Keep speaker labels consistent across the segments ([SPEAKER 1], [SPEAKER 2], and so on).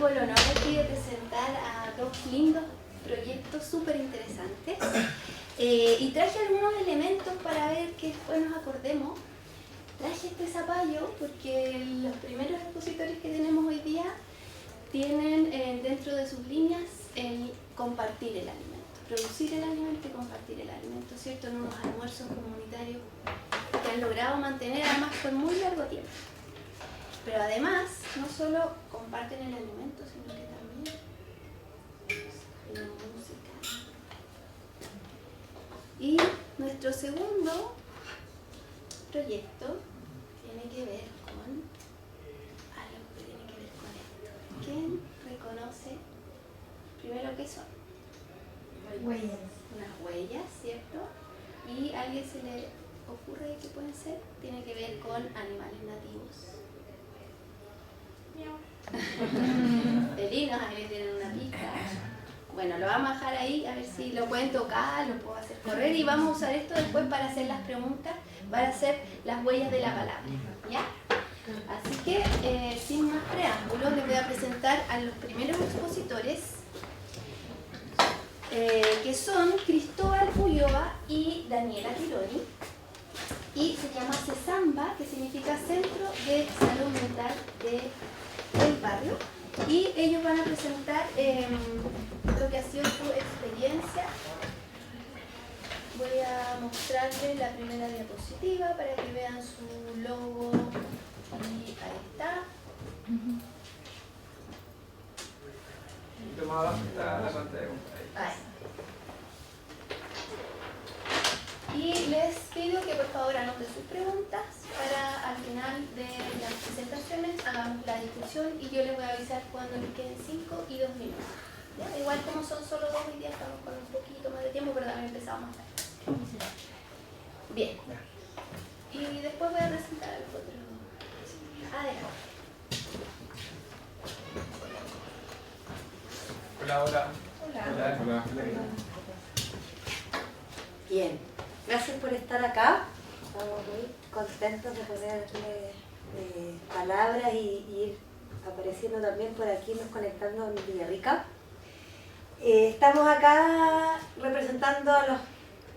[SPEAKER 1] tengo el honor aquí de presentar a dos lindos proyectos súper interesantes. Y traje algunos elementos para ver que después nos acordemos. Traje este zapallo porque los primeros expositores que tenemos hoy día tienen dentro de sus líneas el compartir el alimento, producir el alimento y compartir el alimento, ¿cierto? En unos almuerzos comunitarios que han logrado mantener además por muy largo tiempo. Pero además, no solo comparten el alimento, sino que también la música. Y nuestro segundo proyecto tiene que ver con algo que tiene que ver con esto. ¿Quién reconoce primero qué son?
[SPEAKER 2] Huellas.
[SPEAKER 1] Unas huellas, ¿cierto? Y a alguien se le ocurre que pueden ser, tiene que ver con animales nativos. Felinos, ahí tienen una pista. Bueno, lo vamos a dejar ahí, a ver si lo pueden tocar, lo puedo hacer correr y vamos a usar esto después para hacer las preguntas, para hacer las huellas de la palabra, ¿ya? Así que, sin más preámbulos, les voy a presentar a los primeros expositores, que son Cristóbal Ulloa y Daniela Tironi, y se llama CESAMBA, que significa Centro de Salud Mental del Barrio, y ellos van a presentar lo que ha sido su experiencia. Voy a mostrarles la primera diapositiva para que vean su logo, y ahí está.
[SPEAKER 3] Y más abajo está la pantalla.
[SPEAKER 1] Ahí. Y les pido que por favor anoten sus preguntas para al final de las presentaciones hagamos la discusión y yo les voy a avisar cuando les queden 5 y 2 minutos. ¿Ya? Igual como son solo 2 hoy día estamos con un poquito más de tiempo, pero también empezamos más tarde. Bien. Y después voy a presentar al otro. Adelante.
[SPEAKER 3] Hola, hola.
[SPEAKER 2] Hola.
[SPEAKER 3] Hola.
[SPEAKER 2] Bien, gracias por estar acá. Estamos muy contentos de ponerle palabras y ir apareciendo también por aquí, nos conectando en Villarrica. Estamos acá representando a los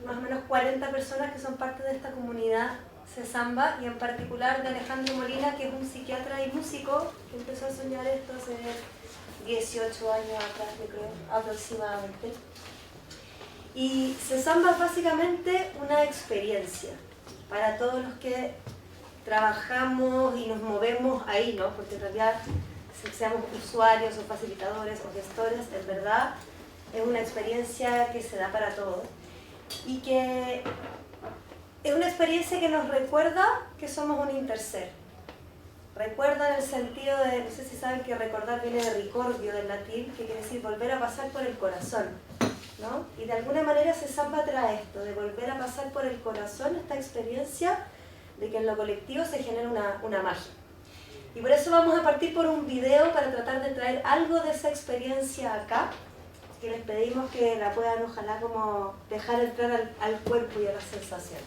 [SPEAKER 2] más o menos 40 personas que son parte de esta comunidad CESAMBA y en particular de Alejandro Molina, que es un psiquiatra y músico que empezó a soñar esto hace 18 años atrás, yo creo, aproximadamente. Y CESAMBA es básicamente una experiencia para todos los que trabajamos y nos movemos ahí, ¿no? Porque en realidad, seamos usuarios o facilitadores o gestores, en verdad es una experiencia que se da para todos y que es una experiencia que nos recuerda que somos un interser. Recuerda en el sentido de, no sé si saben que recordar viene de ricordio del latín, que quiere decir volver a pasar por el corazón, ¿no? Y de alguna manera CESAMBA trae esto, de volver a pasar por el corazón esta experiencia de que en lo colectivo se genera una magia. Y por eso vamos a partir por un video para tratar de traer algo de esa experiencia acá, que les pedimos que la puedan ojalá como dejar entrar al cuerpo y a la sensación.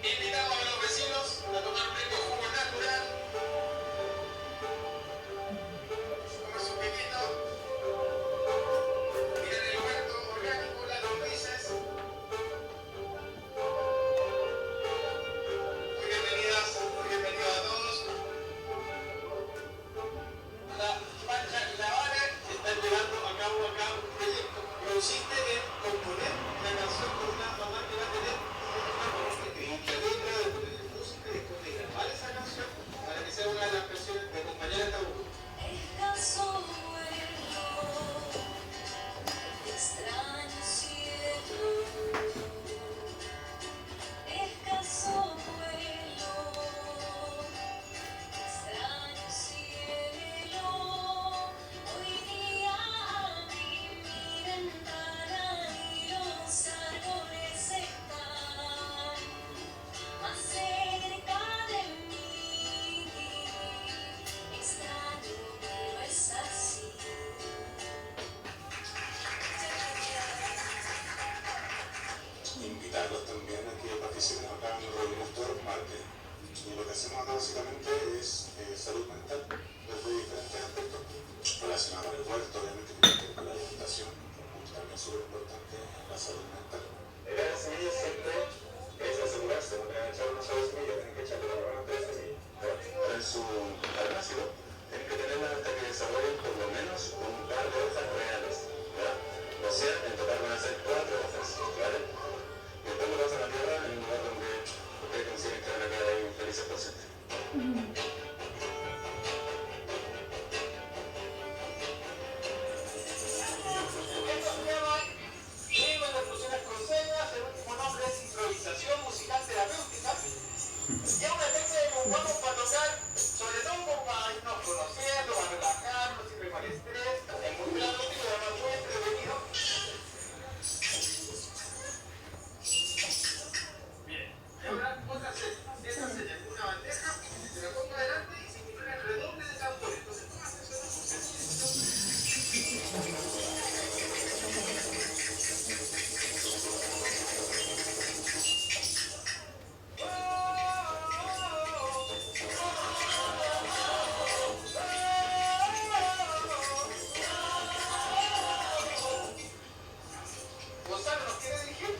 [SPEAKER 4] Invitamos a los vecinos a tomar rico jugo natural, comer su pepito, mirar el huerto orgánico, las lombrices. Muy bienvenidas invitarlos también a que participen acá en el Doctor Marte. Y lo que hacemos acá básicamente es salud mental, desde diferentes aspectos relacionados con el huerto, obviamente con la alimentación, también es súper importante la salud mental. La idea de las semillas siempre es asegurarse, no tienen que echar una sola semilla, tienen que echarle por lo menos 3 semillas. En su almácigo tienen que tenerlas hasta que desarrollen por lo menos un par de hojas reales, ¿ya? O sea, en total van a ser 4 hojas, ¿vale? Y después lo pasan a tierra en un lugar donde ustedes consiguen que van a quedar ahí felices por siempre. Musical terapéutica y es una técnica que ocupamos para tocar, sobre todo como para irnos conociendo, para relajarnos, siempre con estrés, es muy terapéutico y además muy entretenido. Bien, y ahora otra serie, esta serie es una bandeja, se la pongo adelante y significa el redoble de tambores, entonces pongan atención a Gonzalo, ¿nos quiere dirigir?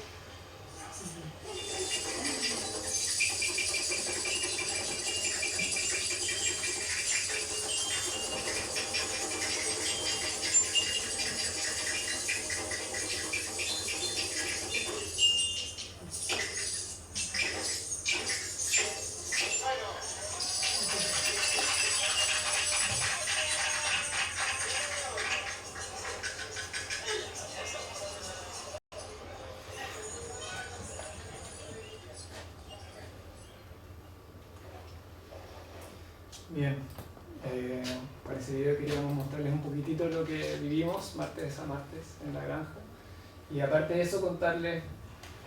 [SPEAKER 3] Bien, para ese video queríamos mostrarles un poquitito lo que vivimos martes a martes en la granja y aparte de eso contarles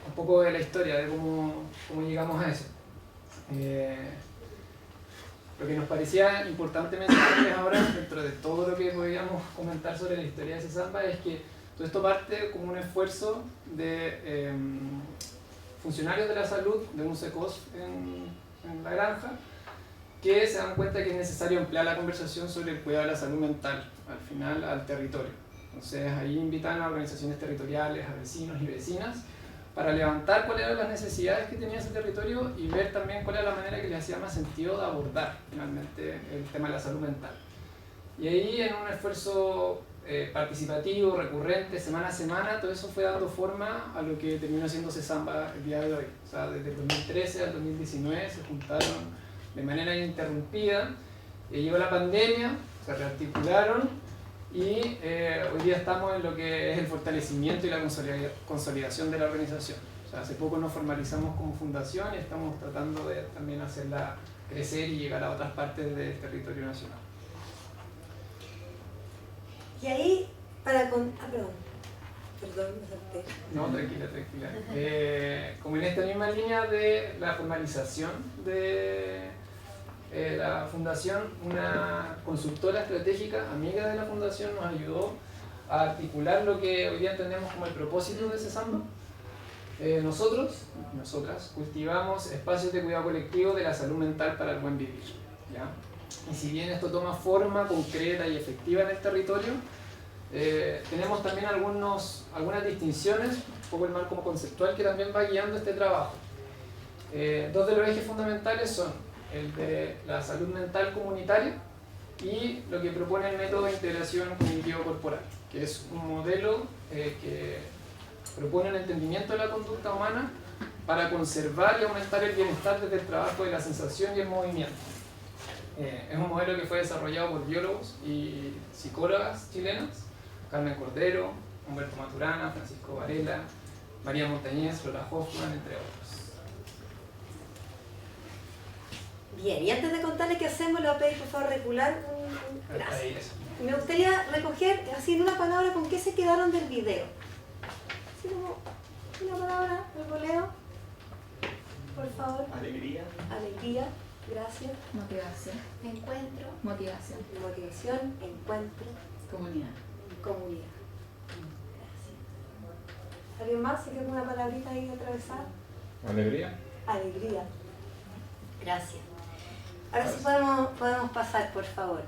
[SPEAKER 3] un poco de la historia, de cómo llegamos a eso. Lo que nos parecía importante mencionarles ahora, dentro de todo lo que podíamos comentar sobre la historia de Sesamba, es que todo esto parte como un esfuerzo de funcionarios de la salud, de un SECOS en la granja, que se dan cuenta que es necesario ampliar la conversación sobre el cuidado de la salud mental, al final al territorio. Entonces ahí invitan a organizaciones territoriales, a vecinos y vecinas, para levantar cuáles eran las necesidades que tenía ese territorio y ver también cuál era la manera que le hacía más sentido de abordar finalmente el tema de la salud mental. Y ahí en un esfuerzo participativo, recurrente, semana a semana, todo eso fue dando forma a lo que terminó siendo Sesamba el día de hoy. O sea, desde el 2013 al 2019 se juntaron de manera ininterrumpida, llegó la pandemia, se rearticularon y hoy día estamos en lo que es el fortalecimiento y la consolidación de la organización. O sea, hace poco nos formalizamos como fundación y estamos tratando de también hacerla crecer y llegar a otras partes del territorio nacional.
[SPEAKER 2] Y ahí, perdón, me salté.
[SPEAKER 3] No, tranquila. Como en esta misma línea de la formalización de la fundación, una consultora estratégica, amiga de la fundación, nos ayudó a articular lo que hoy día entendemos como el propósito de Sesamba. Nosotras cultivamos espacios de cuidado colectivo de la salud mental para el buen vivir, ¿ya? Y si bien esto toma forma concreta y efectiva en el territorio, tenemos también algunas distinciones, un poco el marco conceptual que también va guiando este trabajo. Dos de los ejes fundamentales son el de la salud mental comunitaria y lo que propone el método de integración cognitivo-corporal, que es un modelo que propone un entendimiento de la conducta humana para conservar y aumentar el bienestar desde el trabajo de la sensación y el movimiento. Es un modelo que fue desarrollado por biólogos y psicólogas chilenas, Carmen Cordero, Humberto Maturana, Francisco Varela, María Montañez, Lola Hoffman, entre otros.
[SPEAKER 2] Bien, y antes de contarles qué hacemos, le voy a pedir por favor regular un... Gracias. Me gustaría recoger, así en una palabra, con qué se quedaron del video. Así como una palabra, luego leo. Por favor.
[SPEAKER 5] Alegría.
[SPEAKER 2] Alegría, gracias.
[SPEAKER 6] Motivación.
[SPEAKER 1] Encuentro.
[SPEAKER 6] Motivación.
[SPEAKER 2] Motivación, encuentro,
[SPEAKER 6] Comunidad.
[SPEAKER 2] comunidad. ¿Alguien más? ¿Sí que alguna palabrita ahí atravesada?
[SPEAKER 3] Alegría.
[SPEAKER 2] Alegría. Gracias. Ahora sí podemos pasar, por favor.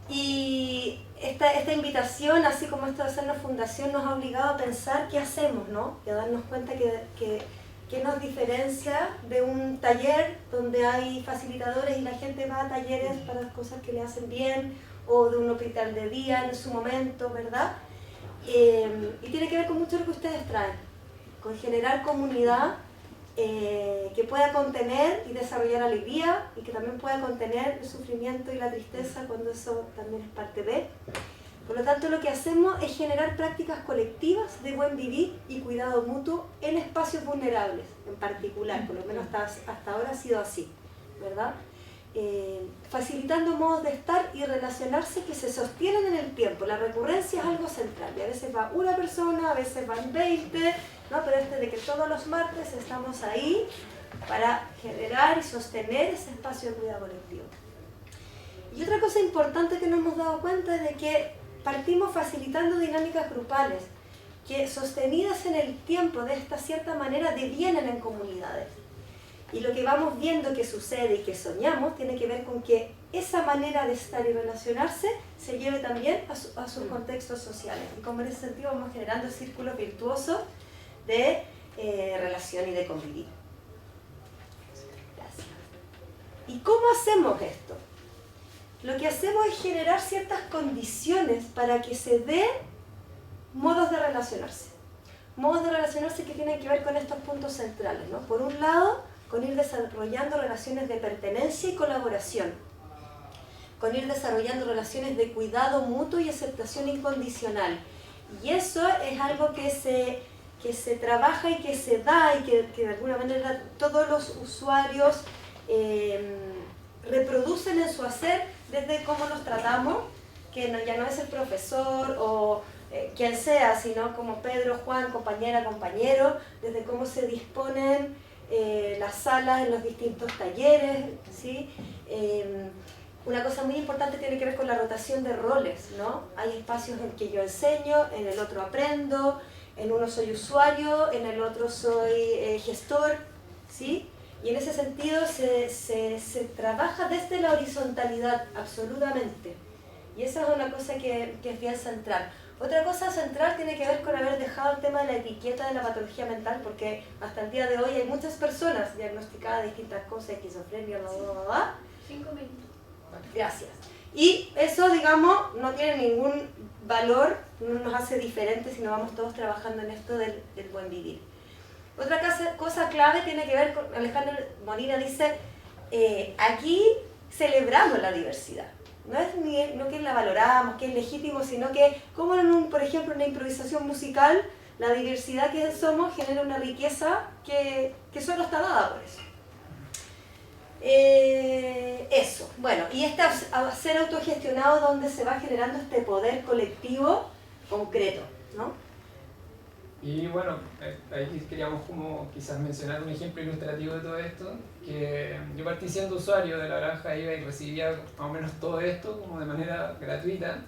[SPEAKER 2] Y esta invitación, así como esto de hacernos fundación, nos ha obligado a pensar qué hacemos, ¿no? Y a darnos cuenta que nos diferencia de un taller donde hay facilitadores y la gente va a talleres para las cosas que le hacen bien, o de un hospital de día en su momento, ¿verdad? Y tiene que ver con mucho lo que ustedes traen, con generar comunidad que pueda contener y desarrollar alegría y que también pueda contener el sufrimiento y la tristeza cuando eso también es parte de. Por lo tanto, lo que hacemos es generar prácticas colectivas de buen vivir y cuidado mutuo en espacios vulnerables en particular, por lo menos hasta ahora ha sido así, ¿verdad? Facilitando modos de estar y relacionarse que se sostienen en el tiempo. La recurrencia es algo central y a veces va una persona, a veces van 20, ¿no? Pero de que todos los martes estamos ahí para generar y sostener ese espacio de cuidado colectivo. Y otra cosa importante que nos hemos dado cuenta es de que partimos facilitando dinámicas grupales que sostenidas en el tiempo de esta cierta manera devienen en comunidades. Y lo que vamos viendo que sucede y que soñamos tiene que ver con que esa manera de estar y relacionarse se lleve también a sus contextos sociales. Y como en ese sentido vamos generando círculos virtuosos de relación y de convivir. Gracias. ¿Y cómo hacemos esto? Lo que hacemos es generar ciertas condiciones para que se den modos de relacionarse. Modos de relacionarse que tienen que ver con estos puntos centrales, ¿no? Por un lado, con ir desarrollando relaciones de pertenencia y colaboración, con ir desarrollando relaciones de cuidado mutuo y aceptación incondicional. Y eso es algo que se trabaja y que se da y que de alguna manera todos los usuarios reproducen en su hacer desde cómo nos tratamos, que ya no es el profesor o quien sea, sino como Pedro, Juan, compañera, compañero, desde cómo se disponen las salas en los distintos talleres, ¿sí? Una cosa muy importante tiene que ver con la rotación de roles, ¿no? Hay espacios en que yo enseño, en el otro aprendo, en uno soy usuario, en el otro soy gestor, ¿sí? Y en ese sentido se trabaja desde la horizontalidad, absolutamente. Y esa es una cosa que es bien central. Otra cosa central tiene que ver con haber dejado el tema de la etiqueta de la patología mental, porque hasta el día de hoy hay muchas personas diagnosticadas de distintas cosas, esquizofrenia, bla, bla, bla, bla.
[SPEAKER 1] 5 minutos.
[SPEAKER 2] Gracias. Y eso, digamos, no tiene ningún valor, no nos hace diferentes si no vamos todos trabajando en esto del buen vivir. Otra cosa clave tiene que ver con, Alejandro Molina dice, aquí celebramos la diversidad. No que la valoramos, que es legítimo, sino que como por ejemplo en una improvisación musical, la diversidad que somos genera una riqueza que solo está dada por eso. Eso, bueno, y ser autogestionado donde se va generando este poder colectivo concreto, ¿no?
[SPEAKER 3] Y bueno, ahí queríamos como quizás mencionar un ejemplo ilustrativo de todo esto, que yo partí siendo usuario de La Granja, iba y recibía más o menos todo esto como de manera gratuita.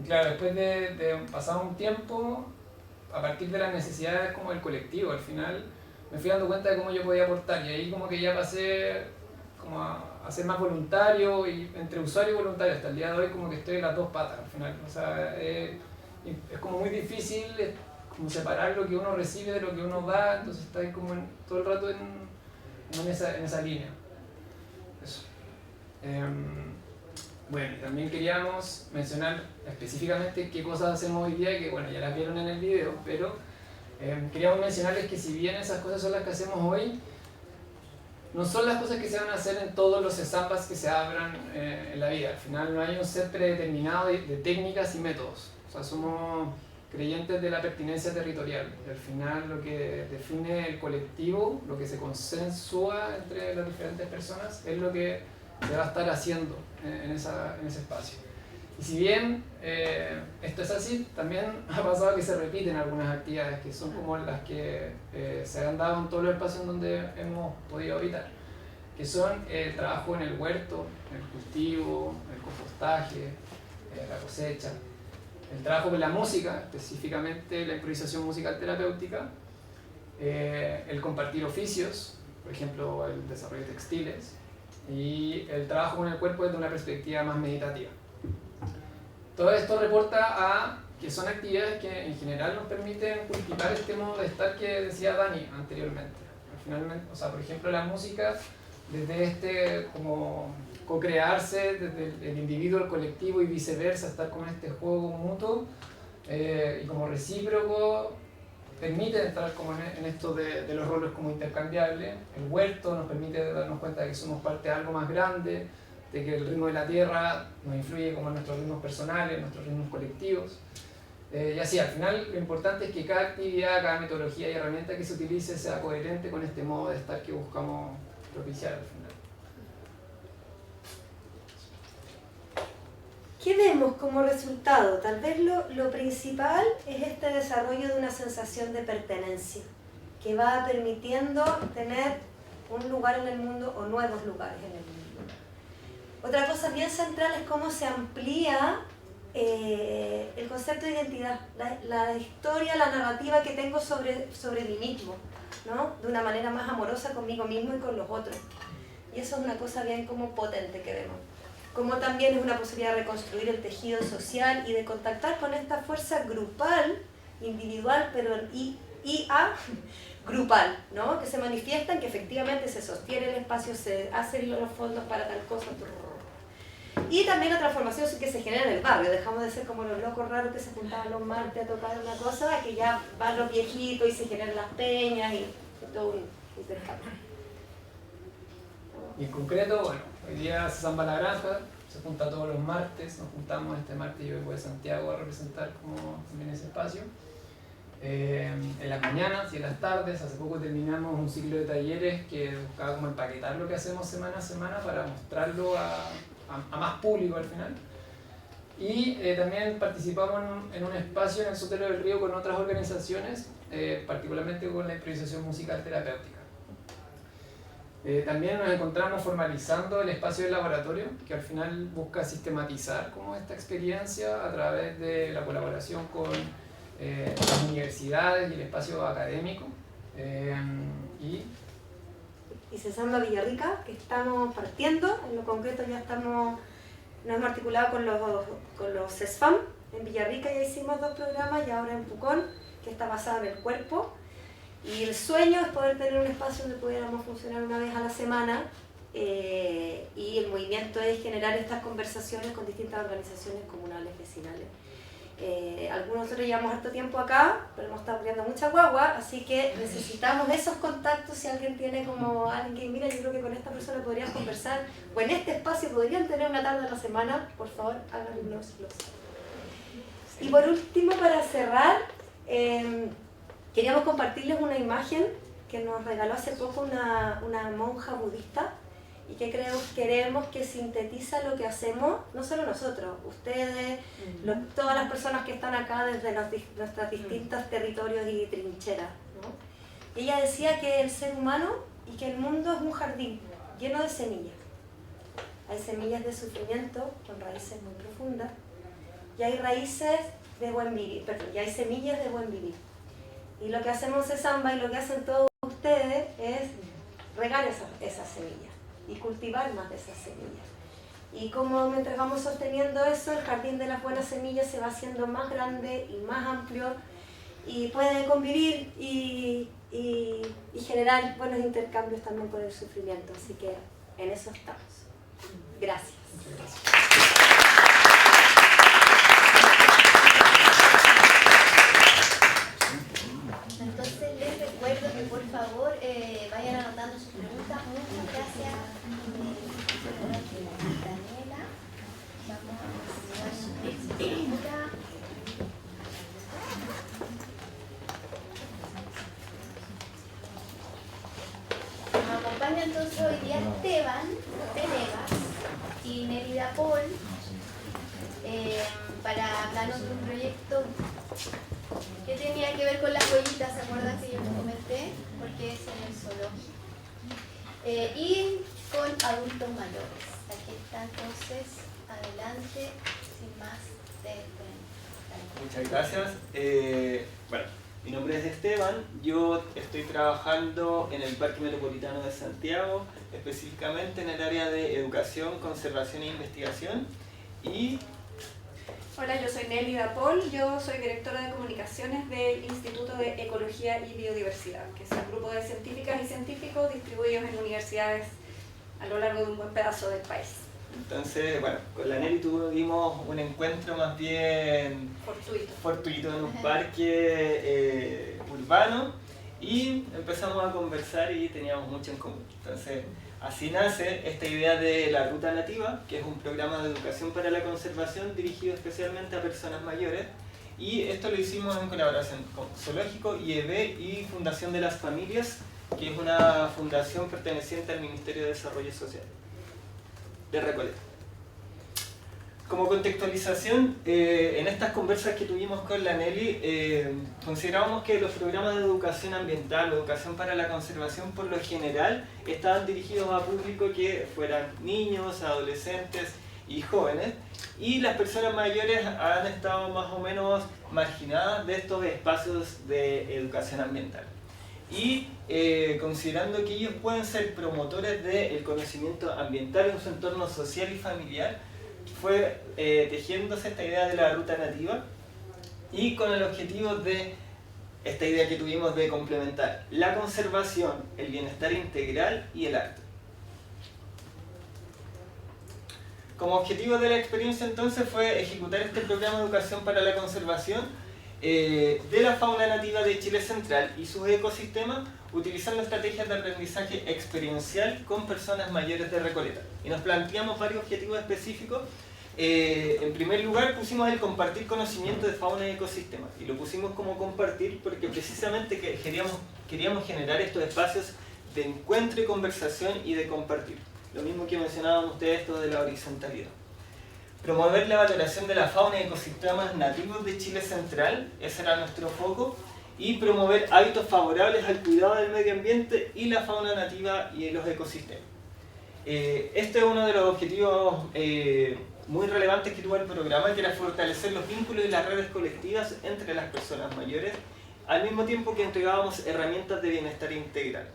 [SPEAKER 3] Claro, después de pasado un tiempo, a partir de las necesidades como del colectivo, al final me fui dando cuenta de cómo yo podía aportar, y ahí como que ya pasé como a ser más voluntario, y entre usuario y voluntario hasta el día de hoy como que estoy en las dos patas al final. O sea, es como muy difícil como separar lo que uno recibe de lo que uno da, entonces está ahí como todo el rato en esa línea. Eso. Bueno, también queríamos mencionar específicamente qué cosas hacemos hoy día, que bueno, ya las vieron en el video, pero queríamos mencionarles que si bien esas cosas son las que hacemos hoy, no son las cosas que se van a hacer en todos los ESAMBAs que se abran en la vida. Al final no hay un set predeterminado de técnicas y métodos. O sea, somos creyentes de la pertinencia territorial. Y al final lo que define el colectivo, lo que se consensúa entre las diferentes personas, es lo que se va a estar haciendo en ese espacio. Y si bien esto es así, también ha pasado que se repiten algunas actividades que son como las que se han dado en todos los espacios donde hemos podido habitar, que son el trabajo en el huerto, el cultivo, el compostaje, la cosecha. el trabajo con la música, específicamente la improvisación musical terapéutica, el compartir oficios, por ejemplo el desarrollo de textiles, y el trabajo con el cuerpo desde una perspectiva más meditativa. Todo esto reporta a que son actividades que en general nos permiten cultivar este modo de estar que decía Dani anteriormente. Finalmente, o sea, por ejemplo, la música, desde este como co-crearse, desde el individuo al colectivo y viceversa, estar como en este juego mutuo y como recíproco, permite entrar como en esto de los roles como intercambiables. El huerto nos permite darnos cuenta de que somos parte de algo más grande, de que el ritmo de la tierra nos influye como en nuestros ritmos personales, en nuestros ritmos colectivos. Y así, al final, lo importante es que cada actividad, cada metodología y herramienta que se utilice sea coherente con este modo de estar que buscamos propiciar al final.
[SPEAKER 2] ¿Qué vemos como resultado? Tal vez lo principal es este desarrollo de una sensación de pertenencia, que va permitiendo tener un lugar en el mundo o nuevos lugares en el mundo. Otra cosa bien central es cómo se amplía el concepto de identidad, la historia, la narrativa que tengo sobre mí mismo, ¿no? De una manera más amorosa conmigo mismo y con los otros. Y eso es una cosa bien como potente que vemos. Como también es una posibilidad de reconstruir el tejido social y de contactar con esta fuerza grupal, individual, pero grupal, ¿no? Que se manifiestan, que efectivamente se sostiene el espacio, se hacen los fondos para tal cosa. Y también la transformación que se genera en el barrio. Dejamos de ser como los locos raros que se juntaban los martes a tocar una cosa, que ya van los viejitos y se generan las peñas y todo un intercambio.
[SPEAKER 3] Y en concreto, bueno, hoy día se zamba la granja, se junta todos los martes, nos juntamos este martes, yo vengo de Santiago a representar como también ese espacio. En las mañanas y en las tardes, hace poco terminamos un ciclo de talleres que buscaba como empaquetar lo que hacemos semana a semana para mostrarlo a más público al final. Y también participamos en un espacio en el Sotelo del Río con otras organizaciones, particularmente con la improvisación musical terapéutica. También nos encontramos formalizando el espacio del laboratorio, que al final busca sistematizar como esta experiencia a través de la colaboración con las universidades y el espacio académico. Y
[SPEAKER 2] Cesamba Villarrica, que estamos partiendo, en lo concreto ya nos hemos articulado con los CESFAM. En Villarrica ya hicimos 2 programas y ahora en Pucón, que está basado en el cuerpo. Y el sueño es poder tener un espacio donde pudiéramos funcionar una vez a la semana y el movimiento es generar estas conversaciones con distintas organizaciones comunales, vecinales. Algunos nosotros llevamos harto tiempo acá, pero hemos estado criando mucha guagua, así que necesitamos esos contactos. Si alguien tiene como alguien que mira, yo creo que con esta persona podrían conversar, o en este espacio podrían tener una tarde a la semana, por favor, háganoslos. Y por último, para cerrar, queríamos compartirles una imagen que nos regaló hace poco una monja budista y que queremos que sintetiza lo que hacemos, no solo nosotros, ustedes, todas las personas que están acá desde nuestros distintos territorios y trincheras, ¿no? Ella decía que el ser humano y que el mundo es un jardín lleno de semillas. Hay semillas de sufrimiento con raíces muy profundas y hay raíces de buen vivir, y hay semillas de buen vivir. Y lo que hacemos en Cesamba y lo que hacen todos ustedes es regar esas semillas y cultivar más de esas semillas. Y como mientras vamos sosteniendo eso, el jardín de las buenas semillas se va haciendo más grande y más amplio y puede convivir y generar buenos intercambios también con el sufrimiento. Así que en eso estamos. Gracias.
[SPEAKER 1] Entonces les recuerdo que por favor vayan anotando sus preguntas. Muchas gracias, Daniela. Vamos a continuar su pregunta. Nos acompaña entonces hoy día Esteban Venegas y Mérida Paul para hablarnos de un proyecto que tenía que ver con las huellitas, ¿se acuerdan que yo les comenté? Porque es en el zoológico. Y con adultos mayores. Aquí está entonces, adelante, sin más, ustedes pueden
[SPEAKER 5] Muchas gracias. Bueno, mi nombre es Esteban, yo estoy trabajando en el Parque Metropolitano de Santiago, específicamente en el área de educación, conservación e investigación. Y
[SPEAKER 6] hola, yo soy Nelly Dapol, yo soy directora de comunicaciones del Instituto de Ecología y Biodiversidad, que es un grupo de científicas y científicos distribuidos en universidades a lo largo de un buen pedazo del país.
[SPEAKER 5] entonces, bueno, con la Nelly tuvimos un encuentro más bien fortuito en un parque urbano y empezamos a conversar y teníamos mucho en común. Entonces, así nace esta idea de la Ruta Nativa, que es un programa de educación para la conservación dirigido especialmente a personas mayores, y esto lo hicimos en colaboración con Zoológico, IEB y Fundación de las Familias, que es una fundación perteneciente al Ministerio de Desarrollo Social de Recoleta. Como contextualización, en estas conversas que tuvimos con la Nelly, considerábamos que los programas de educación ambiental o educación para la conservación por lo general estaban dirigidos a público que fueran niños, adolescentes y jóvenes, y las personas mayores han estado más o menos marginadas de estos espacios de educación ambiental. Y considerando que ellos pueden ser promotores del conocimiento ambiental en su entorno social y familiar, fue tejiéndose esta idea de la Ruta Nativa y con el objetivo de esta idea que tuvimos de complementar la conservación, el bienestar integral y el arte. Como objetivo de la experiencia entonces fue ejecutar este programa de educación para la conservación de la fauna nativa de Chile Central y sus ecosistemas, utilizando estrategias de aprendizaje experiencial con personas mayores de Recoleta. Y nos planteamos varios objetivos específicos. En primer lugar pusimos el compartir conocimiento de fauna y ecosistemas, y lo pusimos como compartir porque precisamente queríamos generar estos espacios de encuentro y conversación y de compartir. Lo mismo que mencionaban ustedes, esto de la horizontalidad. Promover la valoración de la fauna y ecosistemas nativos de Chile Central, ese era nuestro foco, y promover hábitos favorables al cuidado del medio ambiente y la fauna nativa y los ecosistemas. Este es uno de los objetivos muy relevantes que tuvo el programa, que era fortalecer los vínculos y las redes colectivas entre las personas mayores, al mismo tiempo que entregábamos herramientas de bienestar integral.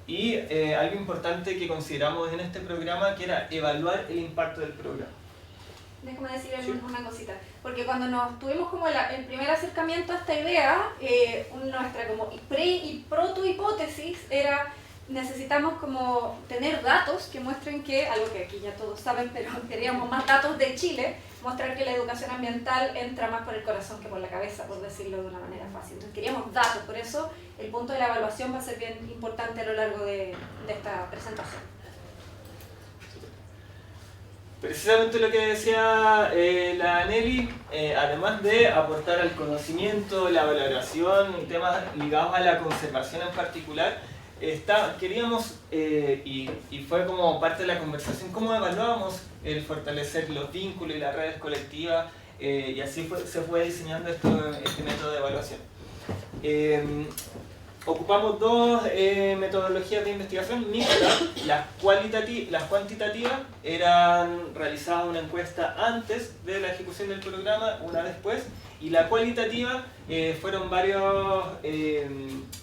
[SPEAKER 5] Y algo importante que consideramos en este programa, que era evaluar el impacto del programa.
[SPEAKER 6] Déjame decir una cosita, porque cuando nos tuvimos como el primer acercamiento a esta idea, nuestra como y proto hipótesis era: necesitamos como tener datos que muestren que, algo que aquí ya todos saben, pero queríamos más datos de Chile, mostrar que la educación ambiental entra más por el corazón que por la cabeza, por decirlo de una manera fácil. Entonces queríamos datos, por eso el punto de la evaluación va a ser bien importante a lo largo de esta presentación.
[SPEAKER 5] Precisamente lo que decía la Nelly, además de aportar al conocimiento, la valoración y temas ligados a la conservación en particular, queríamos, y fue como parte de la conversación, cómo evaluábamos el fortalecer los vínculos y las redes colectivas, y así se fue diseñando este método de evaluación. Ocupamos dos metodologías de investigación mixtas. Las cuantitativas eran realizadas una encuesta antes de la ejecución del programa, una después, y la cualitativa fueron varias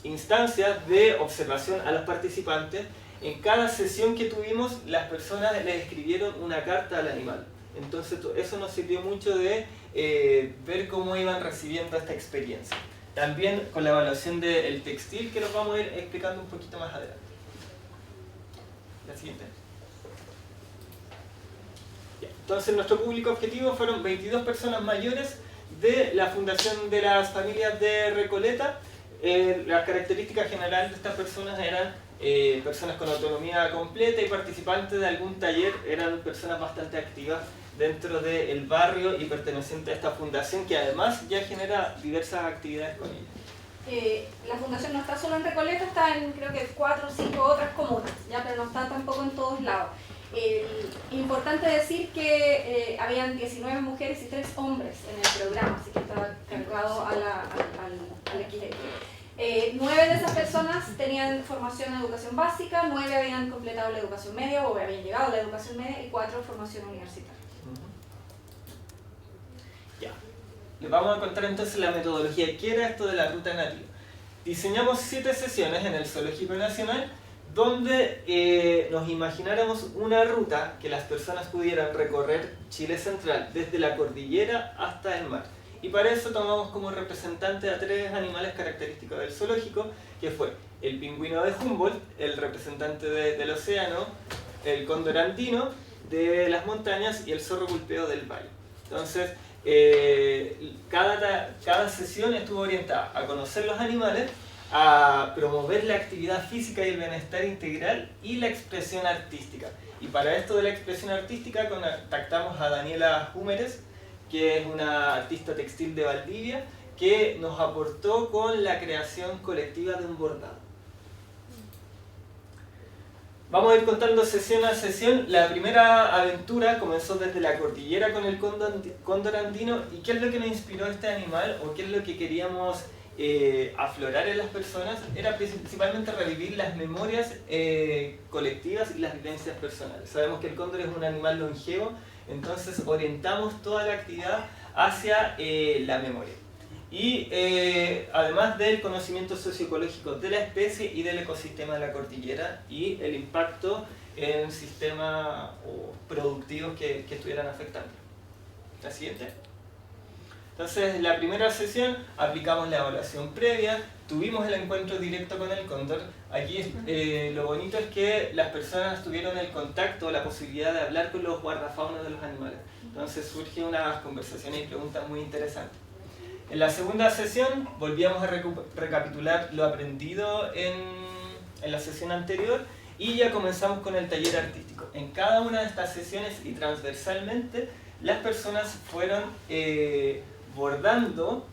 [SPEAKER 5] instancias de observación a los participantes. En cada sesión que tuvimos, las personas les escribieron una carta al animal. Entonces eso nos sirvió mucho de ver cómo iban recibiendo esta experiencia. También con la evaluación del textil, que los vamos a ir explicando un poquito más adelante. La siguiente. Entonces nuestro público objetivo fueron 22 personas mayores de la Fundación de las Familias de Recoleta. Las características generales de estas personas eran personas con autonomía completa y participantes de algún taller, eran personas bastante activas dentro del barrio y perteneciente a esta fundación, que además ya genera diversas actividades con ella.
[SPEAKER 6] La fundación no está solo en Recoleta, está en creo que 4 o 5 otras comunas, ¿ya? Pero no está tampoco en todos lados. Importante decir que habían 19 mujeres y 3 hombres en el programa, así que estaba cargado al equilibrio. 9 de esas personas tenían formación en educación básica, 9 habían completado la educación media o habían llegado a la educación media y 4 formación universitaria.
[SPEAKER 5] Ya. vamos a contar entonces la metodología. ¿Qué era esto de la ruta nativa? Diseñamos 7 sesiones en el Zoológico Nacional donde nos imagináramos una ruta que las personas pudieran recorrer Chile central, desde la cordillera hasta el mar. Y para eso tomamos como representante a 3 animales característicos del zoológico, que fue el pingüino de Humboldt, el representante del océano, el cóndor andino de las montañas y el zorro gulpeo del valle. Entonces, cada sesión estuvo orientada a conocer los animales, a promover la actividad física y el bienestar integral y la expresión artística. Y para esto de la expresión artística contactamos a Daniela Húmeres, que es una artista textil de Valdivia, que nos aportó con la creación colectiva de un bordado. Vamos a ir contando sesión a sesión. La primera aventura comenzó desde la cordillera con el cóndor andino. ¿Y qué es lo que nos inspiró este animal? ¿O qué es lo que queríamos aflorar en las personas? Era principalmente revivir las memorias colectivas y las vivencias personales. Sabemos que el cóndor es un animal longevo, entonces orientamos toda la actividad hacia la memoria. Y además del conocimiento socioecológico de la especie y del ecosistema de la cordillera y el impacto en sistemas productivos que estuvieran afectando. La siguiente. Entonces, en la primera sesión aplicamos la evaluación previa, tuvimos el encuentro directo con el cóndor. Aquí lo bonito es que las personas tuvieron el contacto, la posibilidad de hablar con los guardafaunas de los animales. Entonces surgen unas conversaciones y preguntas muy interesantes. En la segunda sesión volvíamos a recapitular lo aprendido en la sesión anterior y ya comenzamos con el taller artístico. En cada una de estas sesiones y transversalmente las personas fueron bordando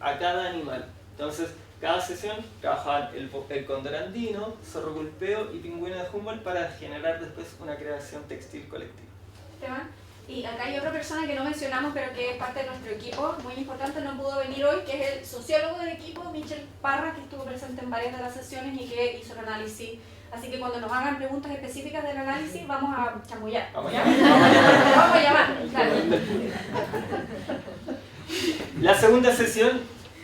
[SPEAKER 5] a cada animal. Entonces, cada sesión trabajaban el cóndor andino, zorro gulpeo y pingüino de Humboldt para generar después una creación textil colectiva.
[SPEAKER 6] Esteban, y acá hay otra persona que no mencionamos, pero que es parte de nuestro equipo, muy importante, no pudo venir hoy, que es el sociólogo del equipo, Michel Parra, que estuvo presente en varias de las sesiones y que hizo el análisis. Así que cuando nos hagan preguntas específicas del análisis, vamos a chamullar. Vamos a llamar, claro.
[SPEAKER 5] La segunda sesión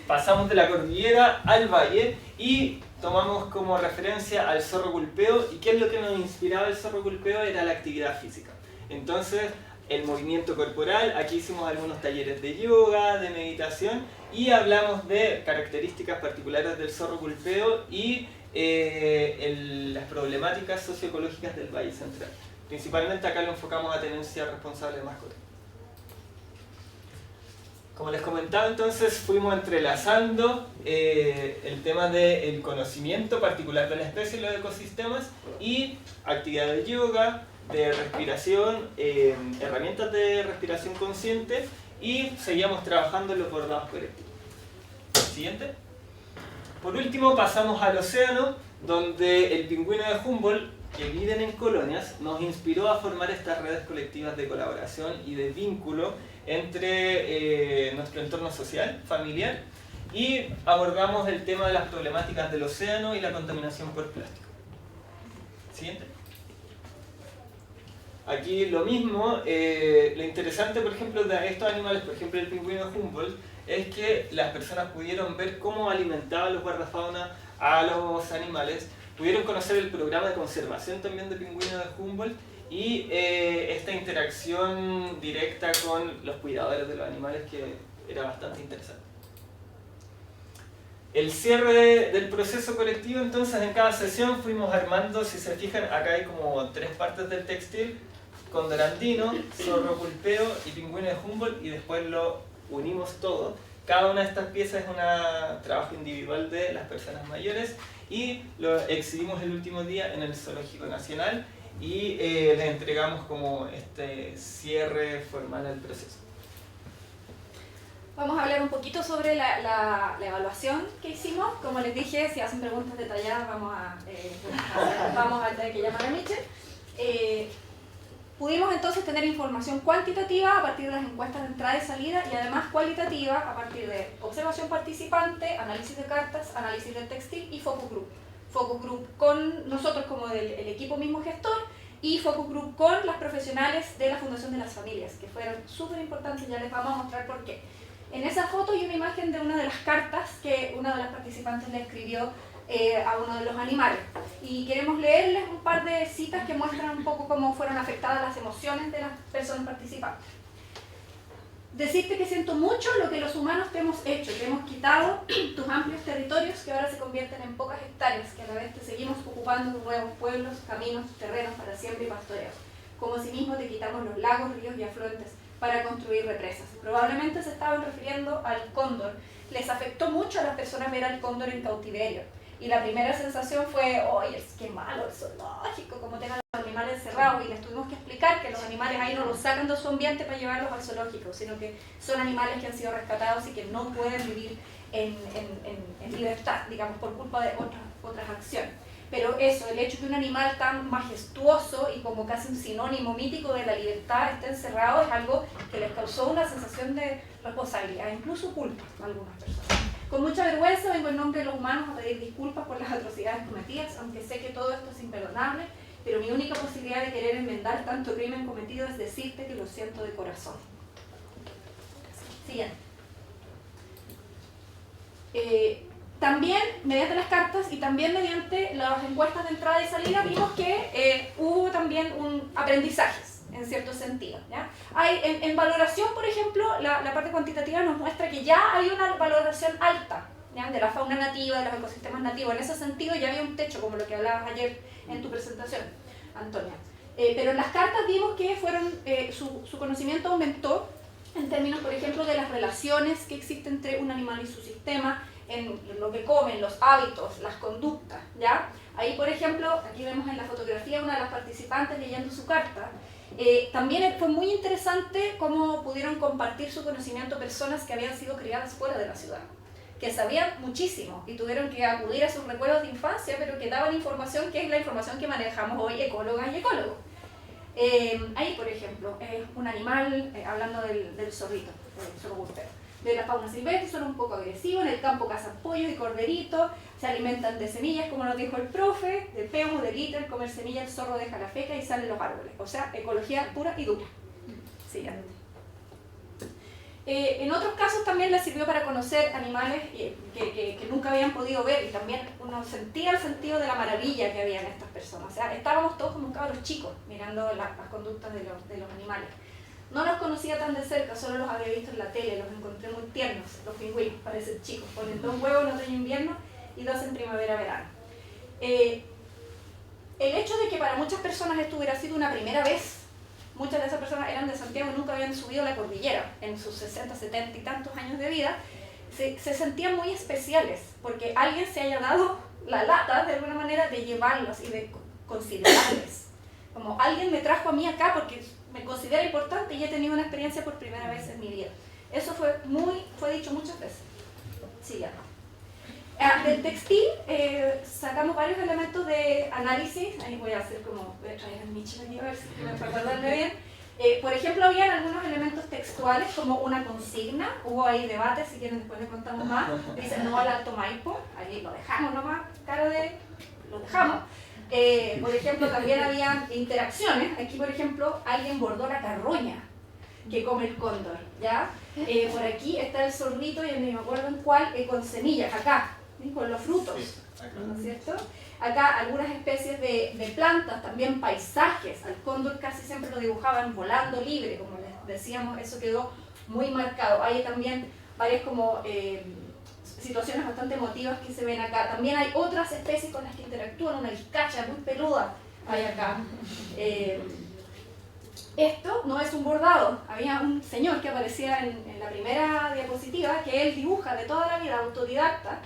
[SPEAKER 5] pasamos de la cordillera al valle y tomamos como referencia al zorro gulpeo. ¿Y qué es lo que nos inspiraba el zorro gulpeo? Era la actividad física. Entonces, el movimiento corporal, aquí hicimos algunos talleres de yoga, de meditación y hablamos de características particulares del zorro gulpeo y las problemáticas socioecológicas del Valle Central. Principalmente acá lo enfocamos a tenencia responsable de mascotas. Como les comentaba, entonces fuimos entrelazando el tema del conocimiento particular de la especie y los ecosistemas y actividades de yoga, de respiración, herramientas de respiración consciente y seguíamos trabajando en los bordados colectivos. Siguiente. Por último pasamos al océano, donde el pingüino de Humboldt, que viven en colonias, nos inspiró a formar estas redes colectivas de colaboración y de vínculo entre nuestro entorno social, familiar, y abordamos el tema de las problemáticas del océano y la contaminación por plástico. Siguiente. Aquí lo mismo, lo interesante por ejemplo de estos animales, por ejemplo el pingüino de Humboldt, es que las personas pudieron ver cómo alimentaban los guardafauna a los animales, pudieron conocer el programa de conservación también de pingüino de Humboldt y esta interacción directa con los cuidadores de los animales que era bastante interesante. El cierre del proceso colectivo, entonces en cada sesión fuimos armando, si se fijan, acá hay como 3 partes del textil: cóndor andino, zorro gulpeo y pingüino de Humboldt, y después lo unimos todo. Cada una de estas piezas es un trabajo individual de las personas mayores y lo exhibimos el último día en el Zoológico Nacional y les entregamos como este cierre formal al proceso.
[SPEAKER 6] Vamos a hablar un poquito sobre la evaluación que hicimos. Como les dije, si hacen preguntas detalladas vamos a tener que llamar a Michel. Pudimos entonces tener información cuantitativa a partir de las encuestas de entrada y salida y además cualitativa a partir de observación participante, análisis de cartas, análisis del textil y focus group. Focus group con nosotros como el equipo mismo gestor y focus group con las profesionales de la Fundación de las Familias, que fueron súper importantes, ya les vamos a mostrar por qué. En esa foto hay una imagen de una de las cartas que una de las participantes le escribió a uno de los animales. Y queremos leerles un par de citas que muestran un poco cómo fueron afectadas las emociones de las personas participantes. Decirte que siento mucho lo que los humanos te hemos hecho, te hemos quitado tus amplios territorios que ahora se convierten en pocas hectáreas, que a la vez te seguimos ocupando nuevos pueblos, caminos, terrenos para siembra y pastoreo. Como asimismo te quitamos los lagos, ríos y afluentes para construir represas. Probablemente se estaban refiriendo al cóndor. Les afectó mucho a las personas ver al cóndor en cautiverio. Y la primera sensación fue, oye, qué malo el zoológico, como tengan los animales encerrados. Y les tuvimos que explicar que los animales ahí no los sacan de su ambiente para llevarlos al zoológico, sino que son animales que han sido rescatados y que no pueden vivir en libertad, digamos, por culpa de otras acciones. Pero eso, el hecho de que un animal tan majestuoso y como casi un sinónimo mítico de la libertad esté encerrado es algo que les causó una sensación de responsabilidad, incluso culpa a algunas personas. Con mucha vergüenza vengo en nombre de los humanos a pedir disculpas por las atrocidades cometidas, aunque sé que todo esto es imperdonable, pero mi única posibilidad de querer enmendar tanto crimen cometido es decirte que lo siento de corazón. Siguiente. También, mediante las cartas y también mediante las encuestas de entrada y salida, vimos que hubo también aprendizajes, en cierto sentido. ¿Ya? Hay, en valoración, por ejemplo, la parte cuantitativa nos muestra que ya hay una valoración alta, ¿ya? De la fauna nativa, de los ecosistemas nativos. En ese sentido ya había un techo, como lo que hablabas ayer en tu presentación, Antonia. Pero en las cartas vimos que su conocimiento aumentó en términos, por ejemplo, de las relaciones que existen entre un animal y su sistema, en lo que comen, los hábitos, las conductas, ¿ya? Ahí, por ejemplo, aquí vemos en la fotografía una de las participantes leyendo su carta. También fue muy interesante cómo pudieron compartir su conocimiento personas que habían sido criadas fuera de la ciudad, que sabían muchísimo y tuvieron que acudir a sus recuerdos de infancia, pero que daban información que es la información que manejamos hoy ecólogas y ecólogos. Ahí, por ejemplo, un animal, hablando del zorrito, zorro gustero, de la fauna silvestre, son un poco agresivos, en el campo cazan pollos y corderitos, se alimentan de semillas, como nos dijo el profe, de pego, de glitter, comer semillas, el zorro deja la feca y salen los árboles. O sea, ecología pura y dura. Siguiente. En otros casos también les sirvió para conocer animales que nunca habían podido ver, y también uno sentía el sentido de la maravilla que había en estas personas. O sea, estábamos todos como cabros chicos mirando las conductas de los animales. No los conocía tan de cerca, solo los había visto en la tele, los encontré muy tiernos, los pingüinos, parecen chicos, ponen 2 huevos en otoño-invierno y 2 en primavera-verano. El hecho de que para muchas personas esto hubiera sido una primera vez, muchas de esas personas eran de Santiago y nunca habían subido la cordillera en sus 60, 70 y tantos años de vida, se sentían muy especiales, porque alguien se haya dado la lata, de alguna manera, de llevarlos y de considerarles. Como alguien me trajo a mí acá porque me considera importante y he tenido una experiencia por primera vez en mi vida. Eso fue dicho muchas veces. Sigamos. Del textil sacamos varios elementos de análisis. Ahí voy a traer el nicho aquí a ver si me puedo acordarme bien. Por ejemplo, habían algunos elementos textuales como una consigna. Hubo ahí debate, si quieren después les contamos más. Dice no al Alto Maipo. Ahí lo dejamos nomás, lo dejamos. Por ejemplo, también había interacciones. Aquí, por ejemplo, alguien bordó la carroña que come el cóndor, ¿ya? Por aquí está el zorrito, y no me acuerdo en cuál, con semillas, acá, ¿sí? Con los frutos, sí, ¿no es cierto? Acá algunas especies de plantas, también paisajes. Al cóndor casi siempre lo dibujaban volando libre, como les decíamos, eso quedó muy marcado. Hay también varias como situaciones bastante emotivas que se ven acá. También hay otras especies con las que interactúan, una vizcacha muy peluda hay acá. Esto no es un bordado. Había un señor que aparecía en la primera diapositiva que él dibuja de toda la vida, autodidacta,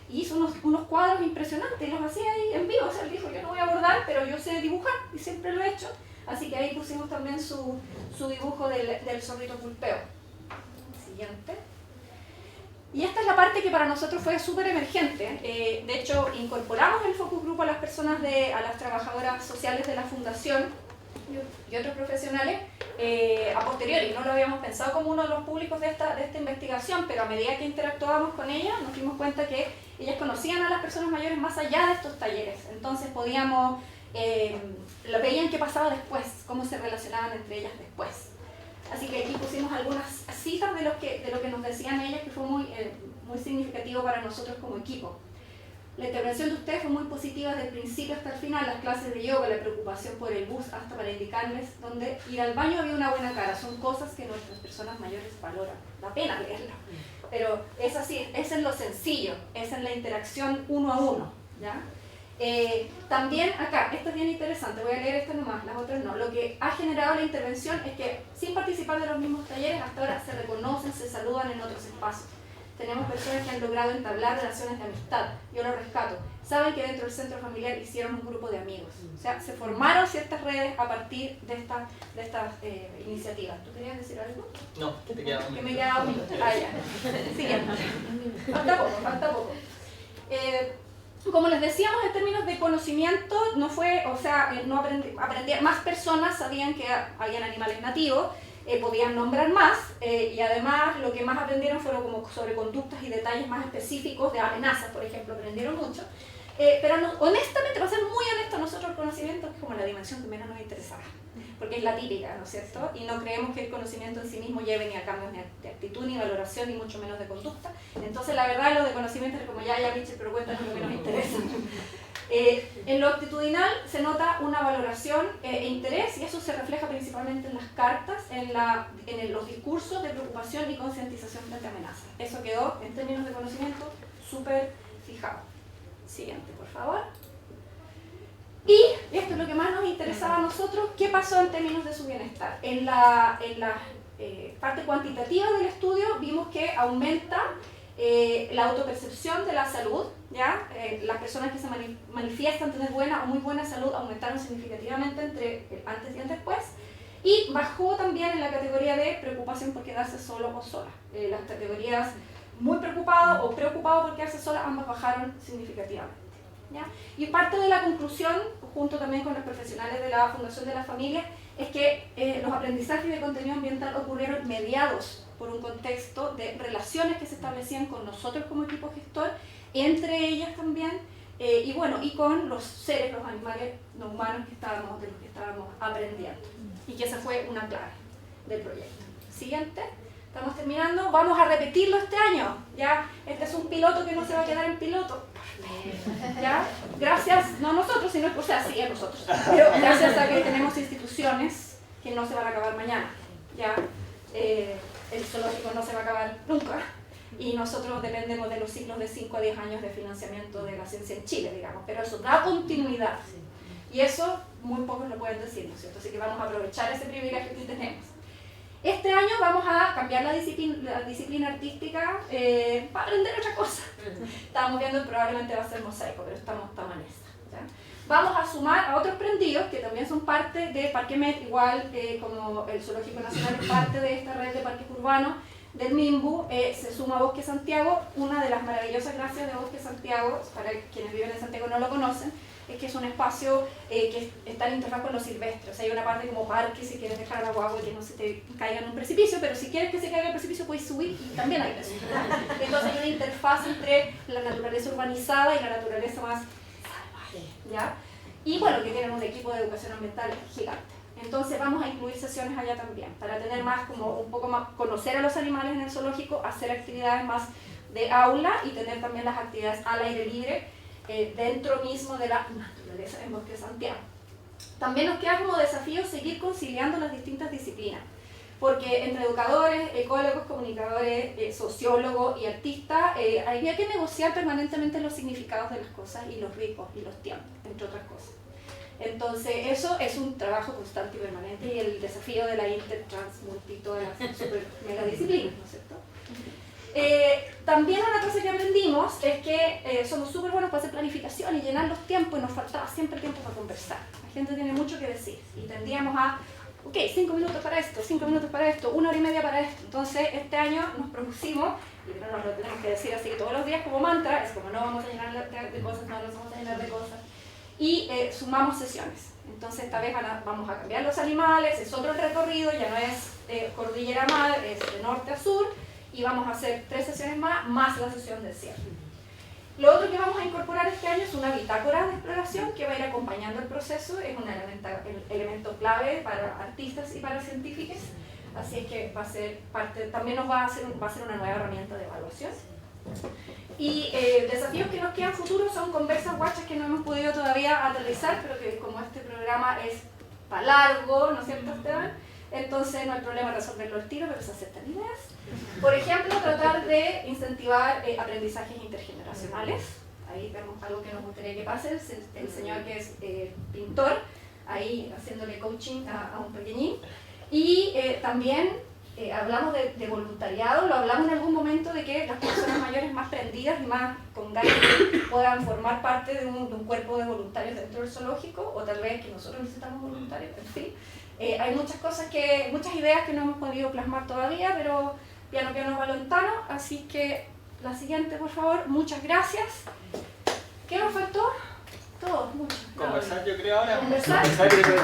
[SPEAKER 6] y hizo unos cuadros impresionantes, los hacía ahí en vivo. O sea, él dijo, yo no voy a bordar, pero yo sé dibujar y siempre lo he hecho. Así que ahí pusimos también su dibujo del zorrito pulpeo. Siguiente. Y esta es la parte que para nosotros fue súper emergente. De hecho, incorporamos el focus group a las personas, a las trabajadoras sociales de la fundación y otros profesionales a posteriori. No lo habíamos pensado como uno de los públicos de esta investigación, pero a medida que interactuábamos con ellas nos dimos cuenta que ellas conocían a las personas mayores más allá de estos talleres. Entonces veían qué pasaba después, cómo se relacionaban entre ellas después. Así que aquí pusimos algunas citas de lo que nos decían ellas, que fue muy significativo para nosotros como equipo. La intervención de ustedes fue muy positiva desde el principio hasta el final, las clases de yoga, la preocupación por el bus, hasta para indicarles dónde ir al baño había una buena cara. Son cosas que nuestras personas mayores valoran, da pena leerlo. Pero es así, es en lo sencillo, es en la interacción uno a uno, ¿ya? También acá, esto es bien interesante, voy a leer esto nomás, las otras no. Lo que ha generado la intervención es que sin participar de los mismos talleres, hasta ahora se reconocen, se saludan en otros espacios. Tenemos personas que han logrado entablar relaciones de amistad, yo lo rescato. Saben que dentro del centro familiar hicieron un grupo de amigos. O sea, se formaron ciertas redes a partir de estas iniciativas. ¿Tú querías decir algo?
[SPEAKER 5] No, que te queda un minuto.
[SPEAKER 6] Que me queda un minuto. Ah, ya. Siguiente. Falta poco. Como les decíamos, en términos de conocimiento, no fue, o sea, no aprendían, más personas sabían que habían animales nativos, podían nombrar más, y además lo que más aprendieron fueron como sobre conductas y detalles más específicos de amenazas, por ejemplo, aprendieron mucho. Pero no, honestamente, para ser muy honesto, nosotros el conocimiento es como la dimensión que menos nos interesaba, porque es la típica, ¿no es cierto? Y no creemos que el conocimiento en sí mismo lleve ni a cambios de actitud, ni valoración, ni mucho menos de conducta. Entonces, la verdad, lo de conocimiento es como ya, Richard, pero cuéntanos lo que nos interesa. En lo actitudinal se nota una valoración e interés, y eso se refleja principalmente en las cartas, en los discursos de preocupación y concientización frente a amenazas. Eso quedó, en términos de conocimiento, súper fijado. Siguiente, por favor. Y esto es lo que más nos interesaba a nosotros, ¿qué pasó en términos de su bienestar? En la parte cuantitativa del estudio vimos que aumenta la autopercepción de la salud, ¿ya? Las personas que se manifiestan tener buena o muy buena salud aumentaron significativamente entre el antes y el después, y bajó también en la categoría de preocupación por quedarse solo o sola. Las categorías muy preocupado o preocupado por quedarse sola, ambas bajaron significativamente, ¿ya? Y parte de la conclusión, junto también con los profesionales de la Fundación de la Familia, es que los aprendizajes de contenido ambiental ocurrieron mediados por un contexto de relaciones que se establecían con nosotros como equipo gestor, entre ellas también, y bueno, y con los seres, los animales no humanos de los que estábamos aprendiendo. Y que esa fue una clave del proyecto. Siguiente. Estamos terminando, vamos a repetirlo este año, ¿ya? Este es un piloto que no se va a quedar en piloto, ¿ya? Gracias, no a nosotros, sino, o sea, sí a nosotros, pero gracias a que tenemos instituciones que no se van a acabar mañana, ¿ya? El zoológico no se va a acabar nunca, y nosotros dependemos de los ciclos de 5 a 10 años de financiamiento de la ciencia en Chile, digamos, pero eso da continuidad, y eso muy pocos lo pueden decir, ¿no es cierto? Así que vamos a aprovechar ese privilegio que tenemos. Este año vamos a cambiar la disciplina artística para aprender otra cosa. Estábamos viendo que probablemente va a ser mosaico, pero estamos en esa, ¿ya? Vamos a sumar a otros prendidos que también son parte de Parque Met, igual como el Zoológico Nacional es parte de esta red de parques urbanos del MIMBU, se suma Bosque Santiago. Una de las maravillosas gracias de Bosque Santiago, para quienes viven en Santiago y no lo conocen, es que es un espacio que está en interfaz con lo silvestre. O sea, hay una parte como parque si quieres dejar a la guagua y que no se te caiga en un precipicio, pero si quieres que se caiga en el precipicio puedes subir y también hay precipicio. Entonces hay una interfaz entre la naturaleza urbanizada y la naturaleza más salvaje, ¿ya? Y bueno, que tienen un equipo de educación ambiental gigante. Entonces vamos a incluir sesiones allá también, para tener más, como un poco más, conocer a los animales en el zoológico, hacer actividades más de aula y tener también las actividades al aire libre, dentro mismo de la naturaleza en Bosque Santiago. También nos queda como desafío seguir conciliando las distintas disciplinas, porque entre educadores, ecólogos, comunicadores, sociólogos y artistas había que negociar permanentemente los significados de las cosas y los ritmos y los tiempos, entre otras cosas. Entonces eso es un trabajo constante y permanente, y el desafío de la intertransmulti, todas las super mega disciplinas, ¿no es cierto? También una cosa que aprendimos es que somos súper buenos para hacer planificación y llenar los tiempos, y nos faltaba siempre tiempo para conversar. La gente tiene mucho que decir y tendíamos a, ok, 5 minutos para esto, 5 minutos para esto, 1 hora y media para esto. Entonces este año nos propusimos, y no nos lo tenemos que decir así todos los días como mantra, es como no vamos a llenar de cosas, no nos vamos a llenar de cosas, y sumamos sesiones. Entonces esta vez vamos a cambiar los animales, es otro recorrido, ya no es cordillera mar, es de norte a sur, y vamos a hacer 3 sesiones más la sesión del cierre. Lo otro que vamos a incorporar este año es una bitácora de exploración que va a ir acompañando el proceso, es un elemento clave para artistas y para científicos. así es que va a ser parte, también va a ser una nueva herramienta de evaluación. Y desafíos que nos quedan futuros son conversas guachas que no hemos podido todavía aterrizar, pero que como este programa es para largo, ¿no es cierto, Esteban? Entonces no hay problema resolverlo al tiro, pero se aceptan ideas. Por ejemplo, tratar de incentivar aprendizajes intergeneracionales. Ahí vemos algo que nos gustaría que pase, el señor que es pintor, ahí haciéndole coaching a un pequeñín. Y también hablamos de voluntariado, lo hablamos en algún momento de que las personas mayores más prendidas y más con ganas puedan formar parte de un cuerpo de voluntarios dentro del zoológico, o tal vez que nosotros necesitamos voluntarios, en fin. Hay muchas muchas ideas que no hemos podido plasmar todavía, pero piano va lontano, así que la siguiente, por favor. Muchas gracias. ¿Qué nos faltó? Todo, mucho.
[SPEAKER 5] Conversar, yo creo ahora.
[SPEAKER 6] Conversar.
[SPEAKER 3] Yo creo.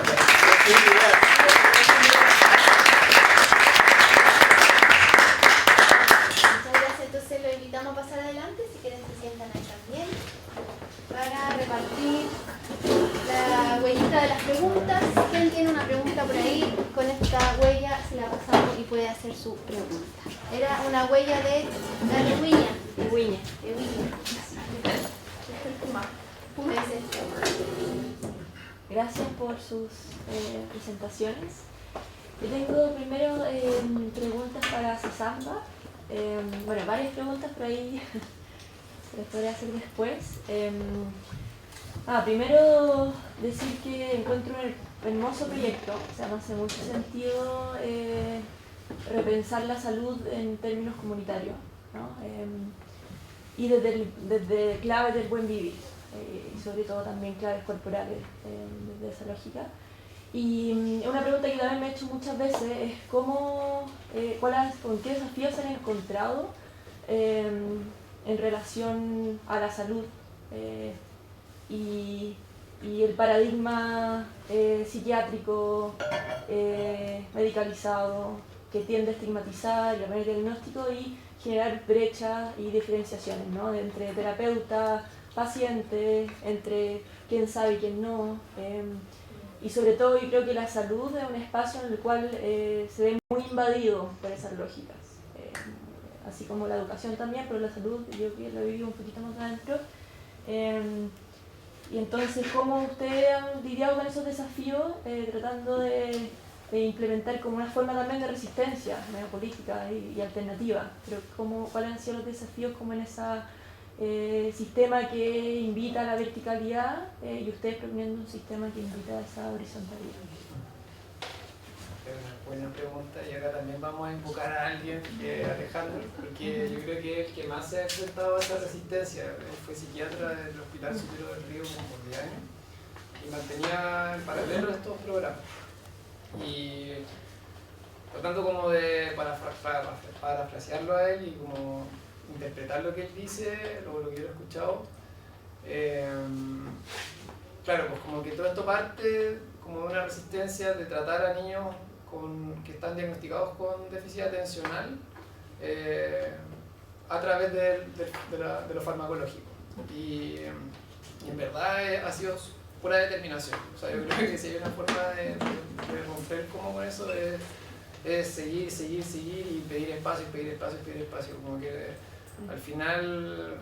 [SPEAKER 1] Muchas gracias, entonces lo invitamos a pasar adelante, si quieren se sientan ahí también, para repartir la huellita de las preguntas. ¿Quién tiene una pregunta por ahí? Con esta huella se la pasamos y puede hacer su pregunta. Era una huella de Huiña. De Huiña.
[SPEAKER 7] Gracias por sus presentaciones. Yo tengo primero preguntas para Cezamba. Bueno, varias preguntas, pero ahí se las podré hacer después. Primero decir que encuentro un hermoso proyecto. O sea, me hace mucho sentido repensar la salud en términos comunitarios, ¿no? Y desde claves del buen vivir, y sobre todo también claves corporales desde esa lógica. Y una pregunta que también me he hecho muchas veces es con qué desafíos se han encontrado en relación a la salud y el paradigma psiquiátrico medicalizado que tiende a estigmatizar y a poner diagnóstico y generar brechas y diferenciaciones, ¿no? Entre terapeuta, paciente, entre quién sabe y quién no. Y sobre todo yo creo que la salud es un espacio en el cual se ve muy invadido por esas lógicas, así como la educación también, pero la salud yo que lo he vivido un poquito más adentro. Y entonces, ¿cómo ustedes han lidiado con esos desafíos tratando de implementar como una forma también de resistencia medio política y alternativa? Pero ¿cuáles han sido los desafíos como en ese sistema que invita a la verticalidad y ustedes proponiendo un sistema que invita a esa horizontalidad?
[SPEAKER 3] Es una buena pregunta, y acá también vamos a invocar a alguien, Alejandro, porque yo creo que el que más se ha enfrentado a esa resistencia. Él fue psiquiatra del Hospital Superior del Río como por 10 años y mantenía en paralelo estos programas. Y tratando como de parafrasearlo a él y como interpretar lo que él dice, lo que yo he escuchado, claro, pues como que todo esto parte como de una resistencia de tratar a niños que están diagnosticados con déficit atencional a través de lo farmacológico. Y en verdad ha sido pura determinación. O sea, yo creo que si hay una forma de romper como con eso es seguir y pedir espacio. Como que al final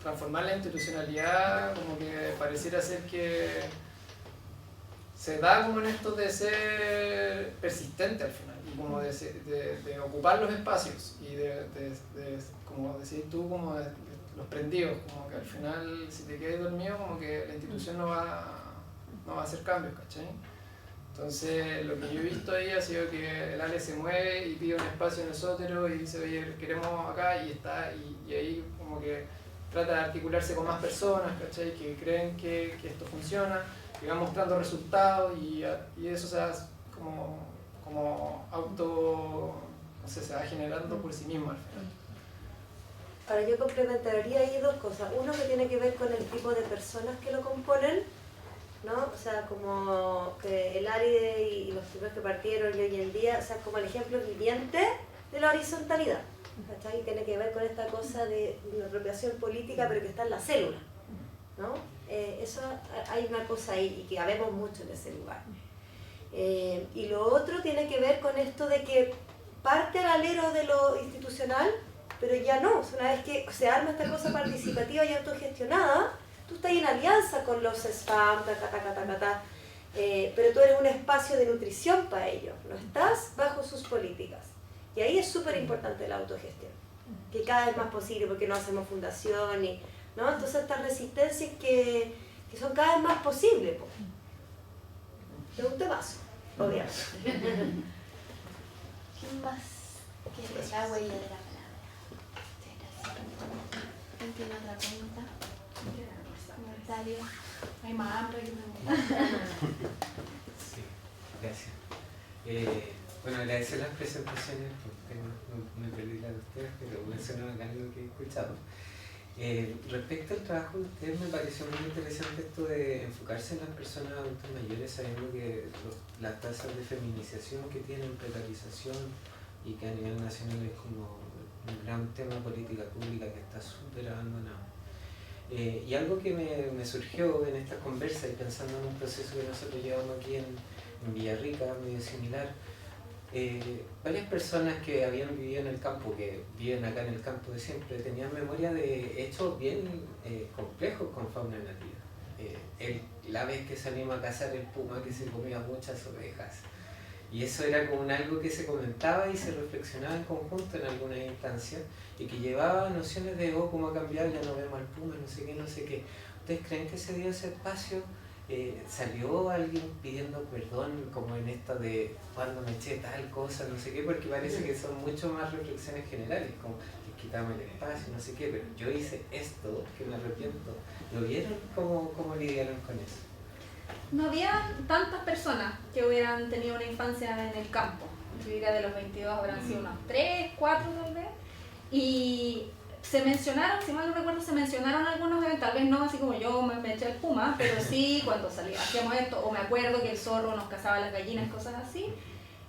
[SPEAKER 3] transformar la institucionalidad como que pareciera ser que se da como en esto de ser persistente al final y como de ocupar los espacios y como decir tú, como de los prendidos, como que al final si te quedas dormido como que la institución no va a hacer cambios, ¿cachai? Entonces lo que yo he visto ahí ha sido que el Ale se mueve y pide un espacio en el sótero y dice, oye, queremos acá, y está, y ahí como que trata de articularse con más personas, ¿cachai? Que creen que esto funciona, que van mostrando resultados y eso se va como no sé, se va generando por sí mismo al final.
[SPEAKER 2] Ahora yo complementaría ahí dos cosas. Uno que tiene que ver con el tipo de personas que lo componen, ¿no? O sea, como que el Aride y los primeros que partieron y hoy en día, o sea, como el ejemplo viviente de la horizontalidad, ¿cachai? Tiene que ver con esta cosa de una apropiación política, pero que está en la célula, ¿no? Eso hay una cosa ahí y que habemos mucho en ese lugar. Y lo otro tiene que ver con esto de que parte al alero de lo institucional, pero ya no. Una vez que se arma esta cosa participativa y autogestionada, tú estás en alianza con los spam, pero tú eres un espacio de nutrición para ellos, no estás bajo sus políticas. Y ahí es súper importante la autogestión, que cada vez más posible, porque no hacemos fundación, ¿no? Entonces estas resistencias que son cada vez más posibles. Es un temazo, obviamente.
[SPEAKER 1] ¿Quién más quiere la huella de la palabra? ¿Quién tiene otra pregunta? Natalia.
[SPEAKER 6] Hay más hambre que preguntar.
[SPEAKER 8] Sí, gracias. Bueno, agradecer las presentaciones, porque no me perdí la de ustedes, pero mencionaron algo que he escuchado. Respecto al trabajo de ustedes, me pareció muy interesante esto de enfocarse en las personas adultas mayores, sabiendo que las tasas de feminización que tienen, precarización, y que a nivel nacional es como un gran tema de política pública que está súper abandonado. Y algo que me surgió en esta conversa y pensando en un proceso que nosotros llevamos aquí en Villarrica, medio similar, varias personas que habían vivido en el campo, que viven acá en el campo de siempre, tenían memoria de hechos bien complejos con fauna nativa. La vez que salimos a cazar el puma que se comía muchas ovejas, y eso era como algo que se comentaba y se reflexionaba en conjunto en algunas instancias y que llevaba nociones de cómo ha cambiado, ya no vemos al puma, no sé qué, no sé qué. ¿Ustedes creen que se dio ese espacio? ¿Salió alguien pidiendo perdón como en esta de cuando me eché tal cosa, no sé qué? Porque parece que son mucho más reflexiones generales, como que quitamos el espacio, no sé qué, pero yo hice esto, que me arrepiento. ¿Lo vieron? ¿Cómo lidiaron con eso?
[SPEAKER 6] No había tantas personas que hubieran tenido una infancia en el campo. Yo diría de los 22 habrán sido unos 3, 4 tal vez. Y se mencionaron, si mal no recuerdo, se mencionaron algunos eventos, tal vez no así como yo me eché el puma, pero sí cuando hacíamos esto, o me acuerdo que el zorro nos cazaba las gallinas, cosas así.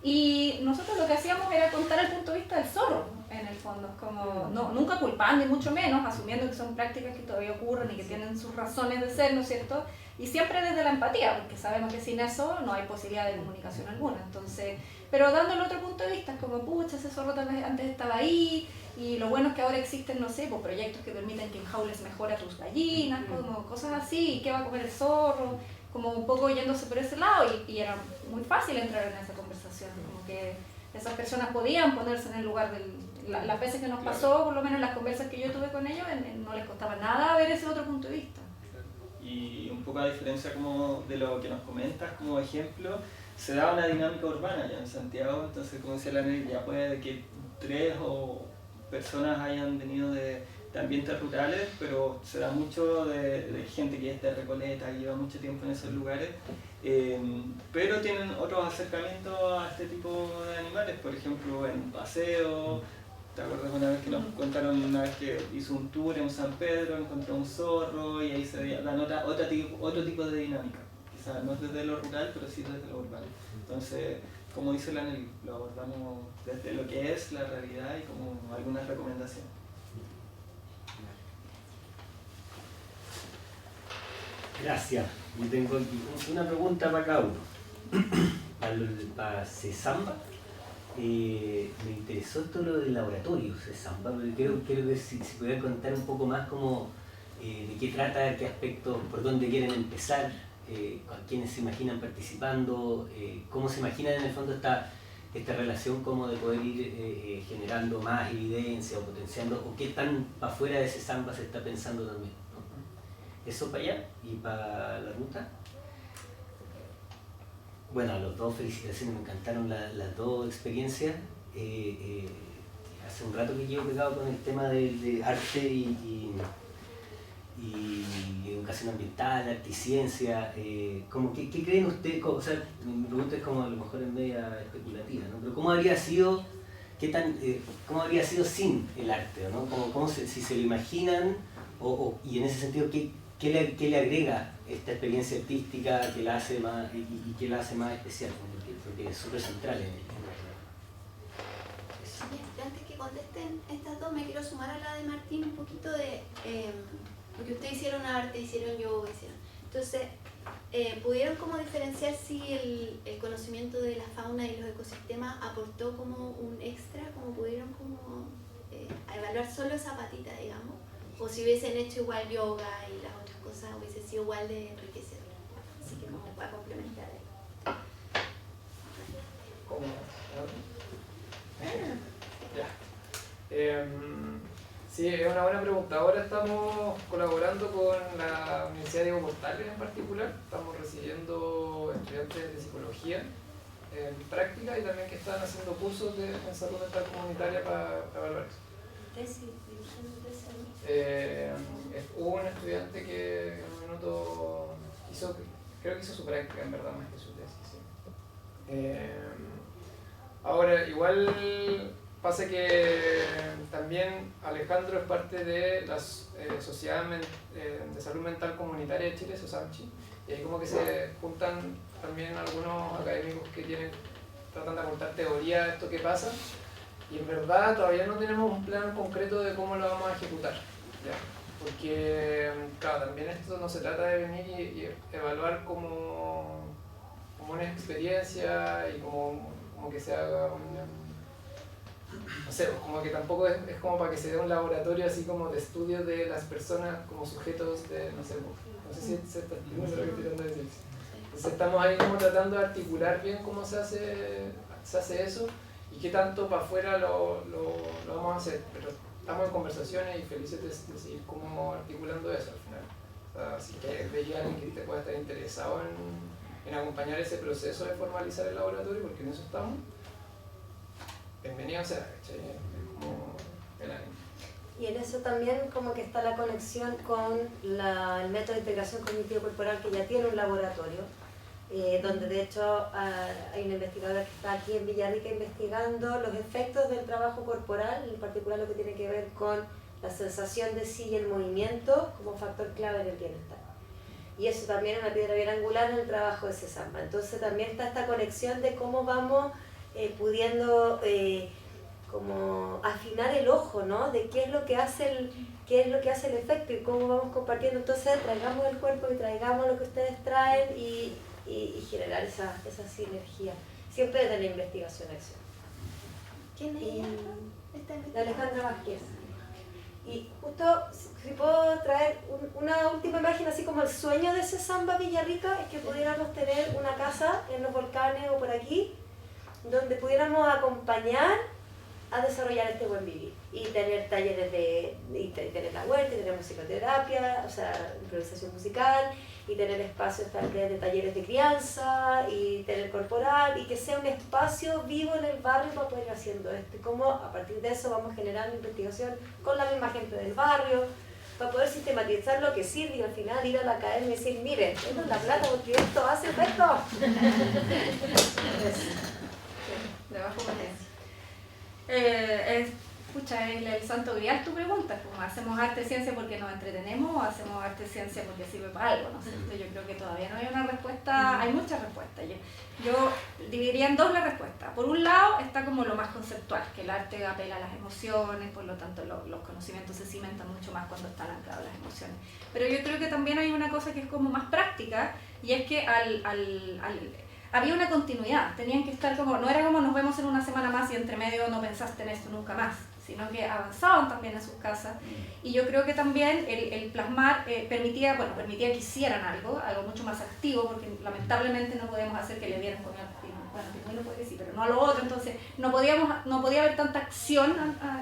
[SPEAKER 6] Y nosotros lo que hacíamos era contar el punto de vista del zorro, en el fondo, como nunca culpando, ni mucho menos, asumiendo que son prácticas que todavía ocurren y que tienen sus razones de ser, ¿no es cierto? Y siempre desde la empatía, porque sabemos que sin eso no hay posibilidad de comunicación alguna. Entonces, pero dándole otro punto de vista, como pucha, ese zorro tal vez antes estaba ahí, y lo bueno es que ahora existen, no sé, pues, proyectos que permiten que enjaules mejor a tus gallinas, como cosas así, qué va a comer el zorro, como un poco yéndose por ese lado, y era muy fácil entrar en esa conversación, como que esas personas podían ponerse en el lugar las veces que nos pasó, por lo menos las conversas que yo tuve con ellos, no les costaba nada ver ese otro punto de vista.
[SPEAKER 5] Y un poco a diferencia como de lo que nos comentas como ejemplo, se da una dinámica urbana ya en Santiago, entonces como decía la Nelly, ya puede que 3 o personas hayan venido de ambientes rurales, pero se da mucho de gente que ya está de Recoleta, que lleva mucho tiempo en esos lugares, pero tienen otros acercamientos a este tipo de animales, por ejemplo en paseo. ¿Te acuerdas una vez que nos contaron una vez que hizo un tour en San Pedro, encontró un zorro y ahí se dan otro tipo de dinámica? Quizás no desde lo rural, pero sí desde lo urbano. Entonces, como dice la Nelly, lo abordamos desde lo que es la realidad y como algunas recomendaciones.
[SPEAKER 9] Gracias. Yo tengo aquí una pregunta para cada uno. Para Sesamba. Me interesó esto lo del laboratorio Sesamba, pero quiero ver si pudiera contar un poco más como de qué trata, qué aspectos, por dónde quieren empezar, con quiénes se imaginan participando, cómo se imaginan en el fondo esta relación como de poder ir generando más evidencia o potenciando, o qué tan para afuera de Sesamba se está pensando también, ¿no? Eso para allá y para la ruta. Bueno, a los dos felicitaciones, me encantaron las dos experiencias. Hace un rato que llevo pegado con el tema de arte y educación ambiental, arte y ciencia. ¿Qué creen ustedes? O sea, mi pregunta es como a lo mejor en media especulativa, ¿no? Pero ¿cómo habría sido sin el arte, ¿no? Si se lo imaginan, y en ese sentido, ¿qué le agrega esta experiencia artística que la hace más y que la hace más especial? Porque es súper central en el
[SPEAKER 1] Sí, antes que contesten estas dos, me quiero sumar a la de Martín un poquito de porque ustedes hicieron arte, hicieron yoga, hicieron. Entonces, ¿Pudieron como diferenciar si el conocimiento de la fauna y los ecosistemas aportó como un extra, como pudieron como evaluar solo esa patita, digamos? O si hubiesen hecho igual yoga y las otras cosas hubiese sido igual de enriquecedor. Así que como para complementar ahí.
[SPEAKER 3] ¿Cómo? Sí, es una buena pregunta. Ahora estamos colaborando con la Universidad Diego Portales en particular. Estamos recibiendo estudiantes de psicología en práctica y también que están haciendo cursos en salud mental comunitaria para evaluar eso. Hubo un estudiante que en un minuto creo que hizo su práctica en verdad más que su tesis. Sí. Ahora, igual pasa que también Alejandro es parte de la Sociedad de Salud Mental Comunitaria de Chile, SOSAMCHI, y ahí como que se juntan también algunos académicos que tratan de aportar teoría de esto que pasa, y en verdad todavía no tenemos un plan concreto de cómo lo vamos a ejecutar, ¿ya? Porque claro, también esto no se trata de venir y evaluar como una experiencia y como que se haga no sé, como que tampoco es como para que se dé un laboratorio así como de estudio de las personas como sujetos de, no sé si se está entendiendo lo que estoy tratando de decir. Entonces estamos ahí como tratando de articular bien cómo se hace eso y qué tanto para afuera lo vamos a hacer, pero estamos en conversaciones y felices de seguir como articulando eso al final. O sea, si veía alguien que te pueda estar interesado en acompañar ese proceso de formalizar el laboratorio, porque en eso estamos, bienvenido sea, ¿cachai? Es como el ánimo.
[SPEAKER 2] Y en eso también como que está la conexión con el método de integración cognitivo-corporal que ya tiene un laboratorio, donde de hecho hay una investigadora que está aquí en Villarrica investigando los efectos del trabajo corporal, en particular lo que tiene que ver con la sensación de sí y el movimiento como factor clave en el bienestar. Y eso también es una piedra bien angular en el trabajo de CESAMBA. Entonces también está esta conexión de cómo vamos pudiendo como afinar el ojo, ¿no? De qué es lo que hace el efecto y cómo vamos compartiendo. Entonces traigamos el cuerpo y traigamos lo que ustedes traen y generar esa sinergia. Siempre desde la investigación-acción.
[SPEAKER 1] ¿Quién es ella?
[SPEAKER 2] La Alejandra Vázquez. Y justo, si puedo traer una última imagen, así como el sueño de CESAMBA Villarrica, es que pudiéramos tener una casa en los volcanes o por aquí, donde pudiéramos acompañar a desarrollar este buen vivir y tener talleres y tener la huerta, y tener musicoterapia, o sea, improvisación musical, y tener espacios también de talleres de crianza y tener corporal, y que sea un espacio vivo en el barrio para poder ir haciendo esto. Y cómo a partir de eso vamos generando investigación con la misma gente del barrio, para poder sistematizar lo que sirve y al final ir a la academia y decir, miren, esto es la plata porque esto hace efecto.
[SPEAKER 6] De bajo potencia. Escucha, es el santo grial tu pregunta, como hacemos arte ciencia porque nos entretenemos o hacemos arte ciencia porque sirve para algo, ¿no es cierto? Yo creo que todavía no hay una respuesta, hay muchas respuestas. Yo dividiría en dos la respuesta. Por un lado está como lo más conceptual, que el arte apela a las emociones, por lo tanto los conocimientos se cimentan mucho más cuando están anclados las emociones. Pero yo creo que también hay una cosa que es como más práctica, y es que había una continuidad, tenían que estar como, no era como nos vemos en una semana más y entre medio no pensaste en esto nunca más, sino que avanzaban también en sus casas. Y yo creo que también el plasmar permitía que hicieran algo mucho más activo, porque lamentablemente no podíamos hacer que le dieran comida al pino. Bueno, no lo puede decir, pero no a lo otro, entonces no podía haber tanta acción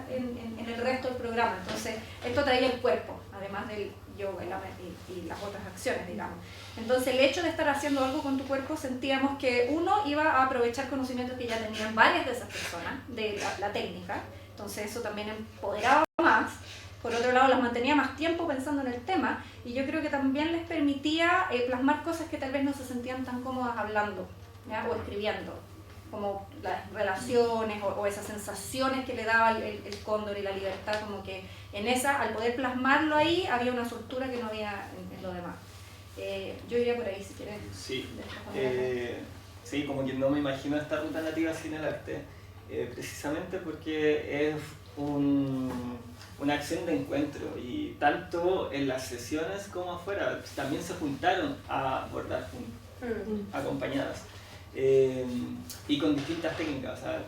[SPEAKER 6] en el resto del programa. Entonces esto traía el cuerpo, además del yoga y las otras acciones, digamos. Entonces el hecho de estar haciendo algo con tu cuerpo, sentíamos que uno iba a aprovechar conocimientos que ya tenían varias de esas personas, de la técnica, entonces eso también empoderaba más. Por otro lado, las mantenía más tiempo pensando en el tema, y yo creo que también les permitía plasmar cosas que tal vez no se sentían tan cómodas hablando, ¿ya? O escribiendo, como las relaciones o esas sensaciones que le daba el cóndor y la libertad, como que en esa, al poder plasmarlo ahí, había una soltura que no había en lo demás. Yo iría por ahí, si quieres.
[SPEAKER 5] Sí, sí, como que no me imagino esta ruta nativa sin el arte, precisamente porque es una acción de encuentro, y tanto en las sesiones como afuera también se juntaron a bordar juntos, acompañadas, y con distintas técnicas. O sea,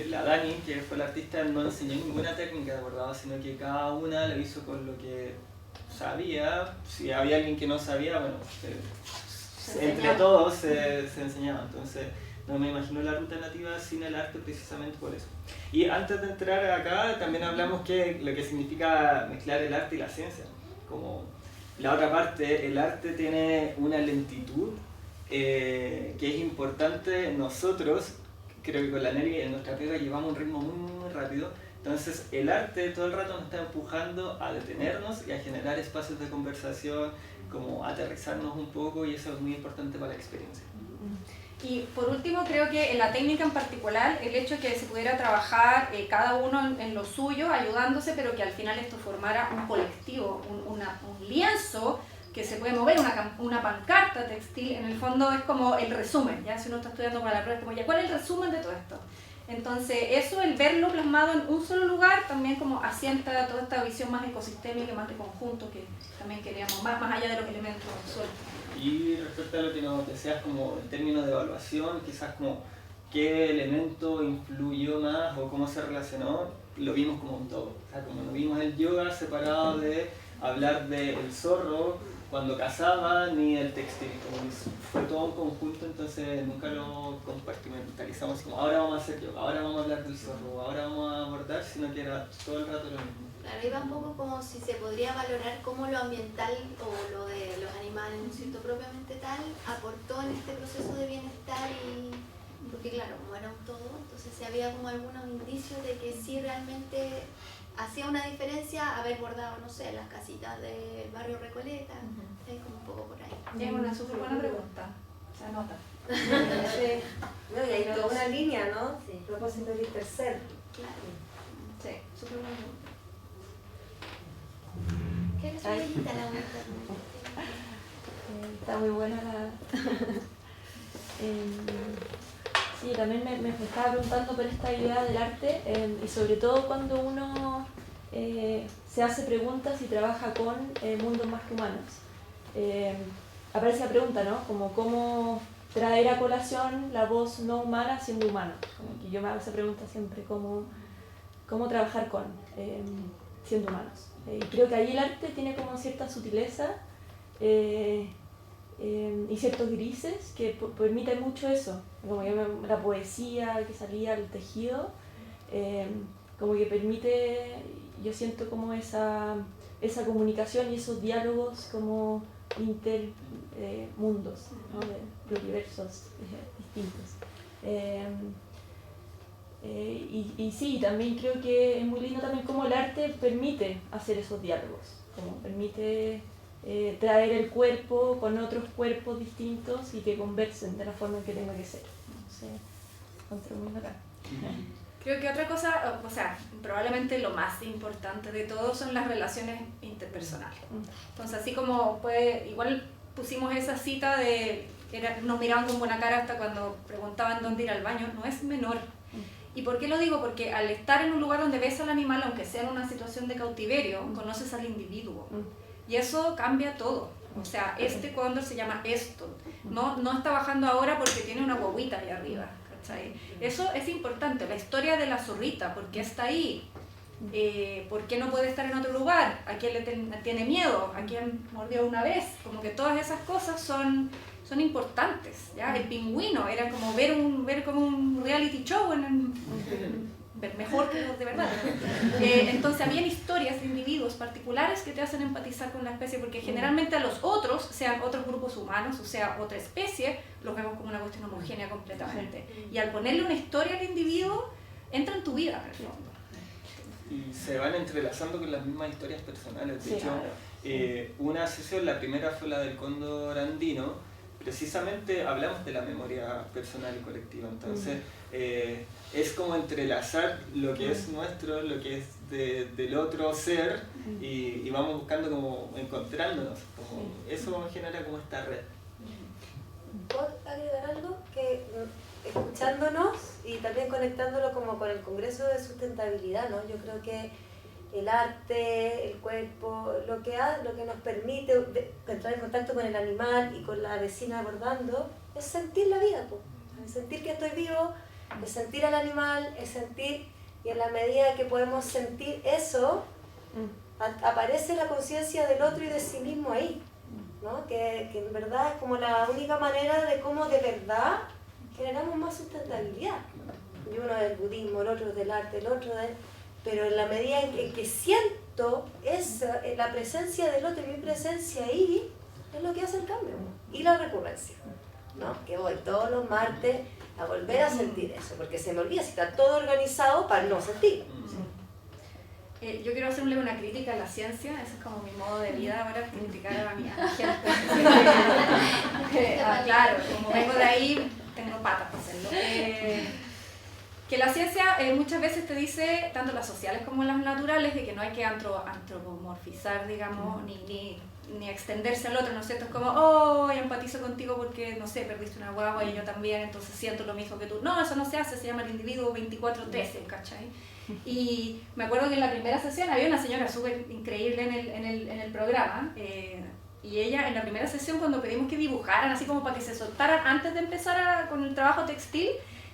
[SPEAKER 5] la Dani, que fue la artista, no enseñó ninguna técnica de bordado, sino que cada una lo hizo con lo que sabía. Si había alguien que no sabía, bueno, entre todos se enseñaba. Entonces no me imagino la ruta nativa sin el arte, precisamente por eso. Y antes de entrar acá también hablamos que lo que significa mezclar el arte y la ciencia. Como la otra parte, el arte tiene una lentitud que es importante. Nosotros, creo que con la Nelly en nuestra pega llevamos un ritmo muy rápido. Entonces el arte todo el rato nos está empujando a detenernos y a generar espacios de conversación, como aterrizarnos un poco, y eso es muy importante para la experiencia.
[SPEAKER 6] Y por último, creo que en la técnica en particular, el hecho de que se pudiera trabajar cada uno en lo suyo, ayudándose, pero que al final esto formara un colectivo, un lienzo que se puede mover, una pancarta textil, en el fondo es como el resumen, ¿ya? Si uno está estudiando para la prueba, es como, ¿ya cuál es el resumen de todo esto? Entonces, eso, el verlo plasmado en un solo lugar, también como asienta toda esta visión más ecosistémica, más de conjunto, que también queríamos, más allá de los elementos sueltos.
[SPEAKER 5] Y respecto a lo que nos decías como en términos de evaluación, quizás como qué elemento influyó más o cómo se relacionó, lo vimos como un todo. O sea, como no vimos el yoga separado de hablar del zorro cuando cazaba, ni el textil, como fue todo un conjunto, entonces nunca lo compartimentalizamos como ahora vamos a hacer yoga, ahora vamos a hablar del zorro, ahora vamos a abordar, sino que era todo el rato lo mismo.
[SPEAKER 1] Claro, iba un poco como si se podría valorar cómo lo ambiental o lo de los animales, ¿no es cierto?, propiamente tal, aportó en este proceso de bienestar, y porque claro, como era un todo, entonces se había como algunos indicios de que sí realmente hacía una diferencia haber bordado, no sé, las casitas del barrio Recoleta, es como un poco por ahí.
[SPEAKER 6] Es una súper buena pregunta, se anota.
[SPEAKER 2] Sí. No, y hay toda una línea, ¿no? Sí. Propósito del tercer.
[SPEAKER 1] Claro.
[SPEAKER 6] Sí, súper buena pregunta.
[SPEAKER 1] ¿Qué es la vuelta?
[SPEAKER 7] Está muy buena la... Sí, también me estaba preguntando por esta idea del arte, y sobre todo cuando uno se hace preguntas y trabaja con mundos más que humanos. Aparece la pregunta, ¿no? Como cómo traer a colación la voz no humana siendo humano. Como que yo me hago esa pregunta siempre, cómo trabajar con siendo humanos. Y creo que ahí el arte tiene como cierta sutileza y ciertos grises que permiten mucho eso, como que la poesía que salía, el tejido, como que permite, yo siento como esa comunicación y esos diálogos como intermundos, ¿no? de universos distintos. Y sí, también creo que es muy lindo también cómo el arte permite hacer esos diálogos, como permite traer el cuerpo con otros cuerpos distintos y que conversen de la forma en que tenga que ser. Entonces, encuentro muy bacán.
[SPEAKER 6] Creo que otra cosa, o sea, probablemente lo más importante de todo son las relaciones interpersonales. Entonces, así como igual pusimos esa cita de nos miraban con buena cara hasta cuando preguntaban dónde ir al baño, no es menor. ¿Y por qué lo digo? Porque al estar en un lugar donde ves al animal, aunque sea en una situación de cautiverio, conoces al individuo. Y eso cambia todo. O sea, este cóndor se llama esto. No está bajando ahora porque tiene una guaguita ahí arriba. ¿Cachai? Eso es importante. La historia de la zorrita, ¿por qué está ahí? ¿Por qué no puede estar en otro lugar? ¿A quién le tiene miedo? ¿A quién mordió una vez? Como que todas esas cosas son importantes, ¿ya? El pingüino era como ver como un reality show, mejor que los de verdad. Entonces habían historias de individuos particulares que te hacen empatizar con la especie, porque generalmente a los otros, sean otros grupos humanos o sea otra especie, los vemos como una cuestión homogénea completamente. Y al ponerle una historia al individuo, entra en tu vida, en el fondo.
[SPEAKER 5] Y se van entrelazando con las mismas historias personales. De hecho,
[SPEAKER 7] claro.
[SPEAKER 5] una sesión, la primera fue la del cóndor andino, precisamente hablamos de la memoria personal y colectiva. Entonces, es como entrelazar lo que es nuestro, lo que es del otro ser, y vamos buscando como encontrándonos. Como eso genera como esta red.
[SPEAKER 2] ¿Puedo agregar algo? Que escuchándonos y también conectándolo como con el Congreso de Sustentabilidad, ¿no? Yo creo que el arte, el cuerpo, lo que nos permite entrar en contacto con el animal y con la vecina abordando, es sentir la vida, es sentir que estoy vivo, es sentir al animal, es sentir, y en la medida que podemos sentir eso, aparece la conciencia del otro y de sí mismo ahí, ¿no? Que en verdad es como la única manera de cómo de verdad generamos más sustentabilidad. Y uno del budismo, el otro del arte, el otro del... Pero en la medida en que siento la presencia del otro y mi presencia ahí, es lo que hace el cambio. Y la recurrencia, ¿no? Que voy todos los martes a volver a sentir eso, porque se me olvida si está todo organizado para no sentirlo.
[SPEAKER 6] Yo quiero hacerle una crítica a la ciencia, ese es como mi modo de vida ahora, criticar a mi gente. Claro, como vengo de ahí, tengo patas para hacerlo. Que la ciencia muchas veces te dice, tanto las sociales como las naturales, de que no hay que antropomorfizar, digamos, ni extenderse al otro, ¿no es cierto? Es como, oh, empatizo contigo porque, no sé, perdiste una guagua y yo también, entonces siento lo mismo que tú. No, eso no se hace, se llama el individuo 24-13, ¿cachai? Y me acuerdo que en la primera sesión había una señora súper increíble en el programa, y ella en la primera sesión, cuando pedimos que dibujaran, así como para que se soltaran antes de empezar con el trabajo textil,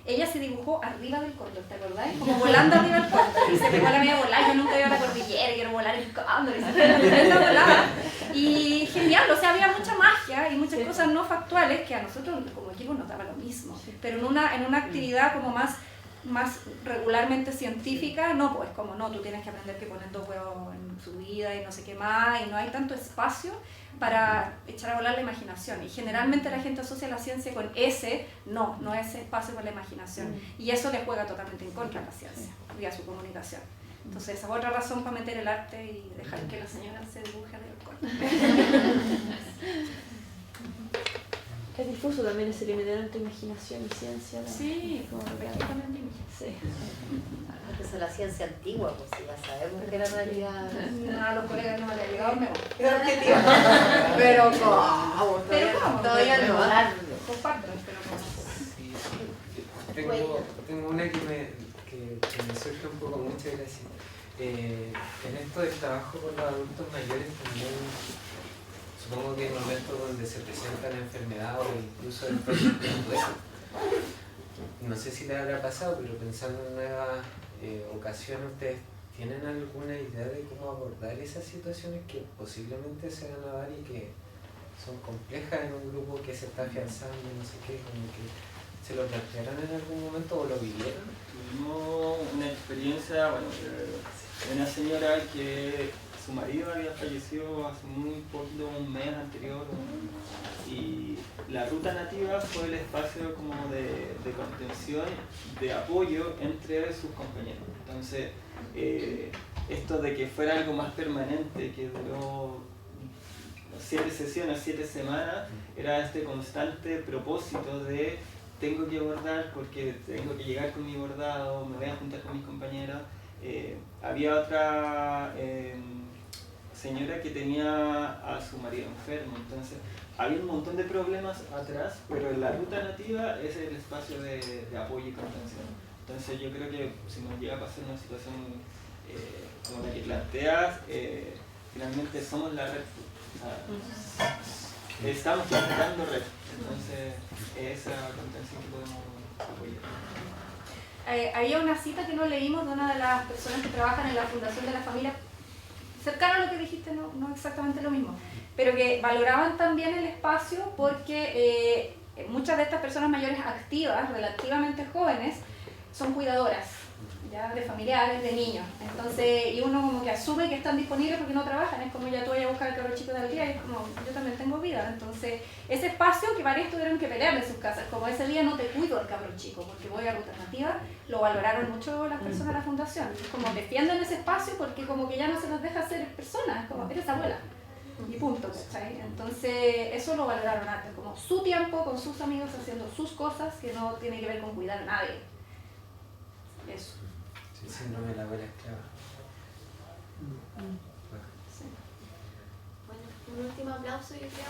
[SPEAKER 6] ella se dibujó arriba del cóndor, ¿te acordás? Como volando arriba del cóndor, y se pegó a la media volar. Yo nunca iba a la cordillera, quiero volar el cóndor, y se pegó la tremenda volada. Y genial, o sea, había mucha magia y muchas cosas no factuales que a nosotros como equipo nos daba lo mismo. Pero en una actividad como más regularmente científica, no, pues como no, tú tienes que aprender que ponen 2 huevos en su vida y no sé qué más, y no hay tanto espacio para echar a volar la imaginación. Y generalmente la gente asocia la ciencia con no ese espacio para la imaginación. Y eso le juega totalmente en contra a la ciencia y a su comunicación. Entonces esa es otra razón para meter el arte y dejar que la señora se dibuje arriba del cóndor.
[SPEAKER 7] Es difuso también ese límite entre imaginación y ciencia, ¿no?
[SPEAKER 6] Sí, perfectamente.
[SPEAKER 7] Sí.
[SPEAKER 2] Esa es la ciencia antigua, pues si ya sabemos que era realidad.
[SPEAKER 6] No, a los colegas no me ha llegado, me voy.
[SPEAKER 2] Pero ¿cómo?
[SPEAKER 6] Todavía no.
[SPEAKER 2] Comparto,
[SPEAKER 6] pero
[SPEAKER 8] Tengo una que me surge un poco, muchas gracias. En esto del trabajo con los adultos mayores también, supongo que hay momentos donde se presenta la enfermedad o incluso el propio duelo. No sé si les habrá pasado, pero pensando en nuevas ocasiones, ¿ustedes tienen alguna idea de cómo abordar esas situaciones que posiblemente se van a dar y que son complejas en un grupo que se está afianzando, no sé qué, como que se lo plantearon en algún momento o lo vivieron?
[SPEAKER 5] Tuvimos una experiencia, bueno, de una señora que su marido había fallecido hace muy poquito, un mes anterior, y la ruta nativa fue el espacio como de contención, de apoyo entre sus compañeros. Entonces, esto de que fuera algo más permanente, que duró 7 sesiones, 7 semanas, era este constante propósito de tengo que bordar porque tengo que llegar con mi bordado, me voy a juntar con mis compañeras. Había otra señora que tenía a su marido enfermo, entonces había un montón de problemas atrás, pero la ruta nativa es el espacio de apoyo y contención. Entonces yo creo que si nos llega a pasar una situación como la que planteas, finalmente somos la red. Estamos generando red, entonces esa contención que podemos apoyar.
[SPEAKER 6] Había una cita que no leímos de una de las personas que trabajan en la Fundación de la Familia, cercano a lo que dijiste, no exactamente lo mismo, pero que valoraban también el espacio porque muchas de estas personas mayores activas, relativamente jóvenes, son cuidadoras, ya, de familiares, de niños. Entonces, y uno como que asume que están disponibles porque no trabajan, es como ya tú vayas a buscar al cabro chico del día y es como, yo también tengo vida. Entonces, ese espacio que varios tuvieron que pelear en sus casas, como ese día no te cuido al cabro chico porque voy a ruta nativa, lo valoraron mucho las personas de la fundación. Es como defienden ese espacio porque como que ya no se los deja ser personas, es como, eres abuela. Y punto, ¿cachai? Entonces, eso lo valoraron antes, como su tiempo con sus amigos haciendo sus cosas que no tiene que ver con cuidar a nadie. Eso.
[SPEAKER 8] Sí, síndrome de la abuela esclava.
[SPEAKER 1] Sí. Bueno, un último aplauso, yo creo.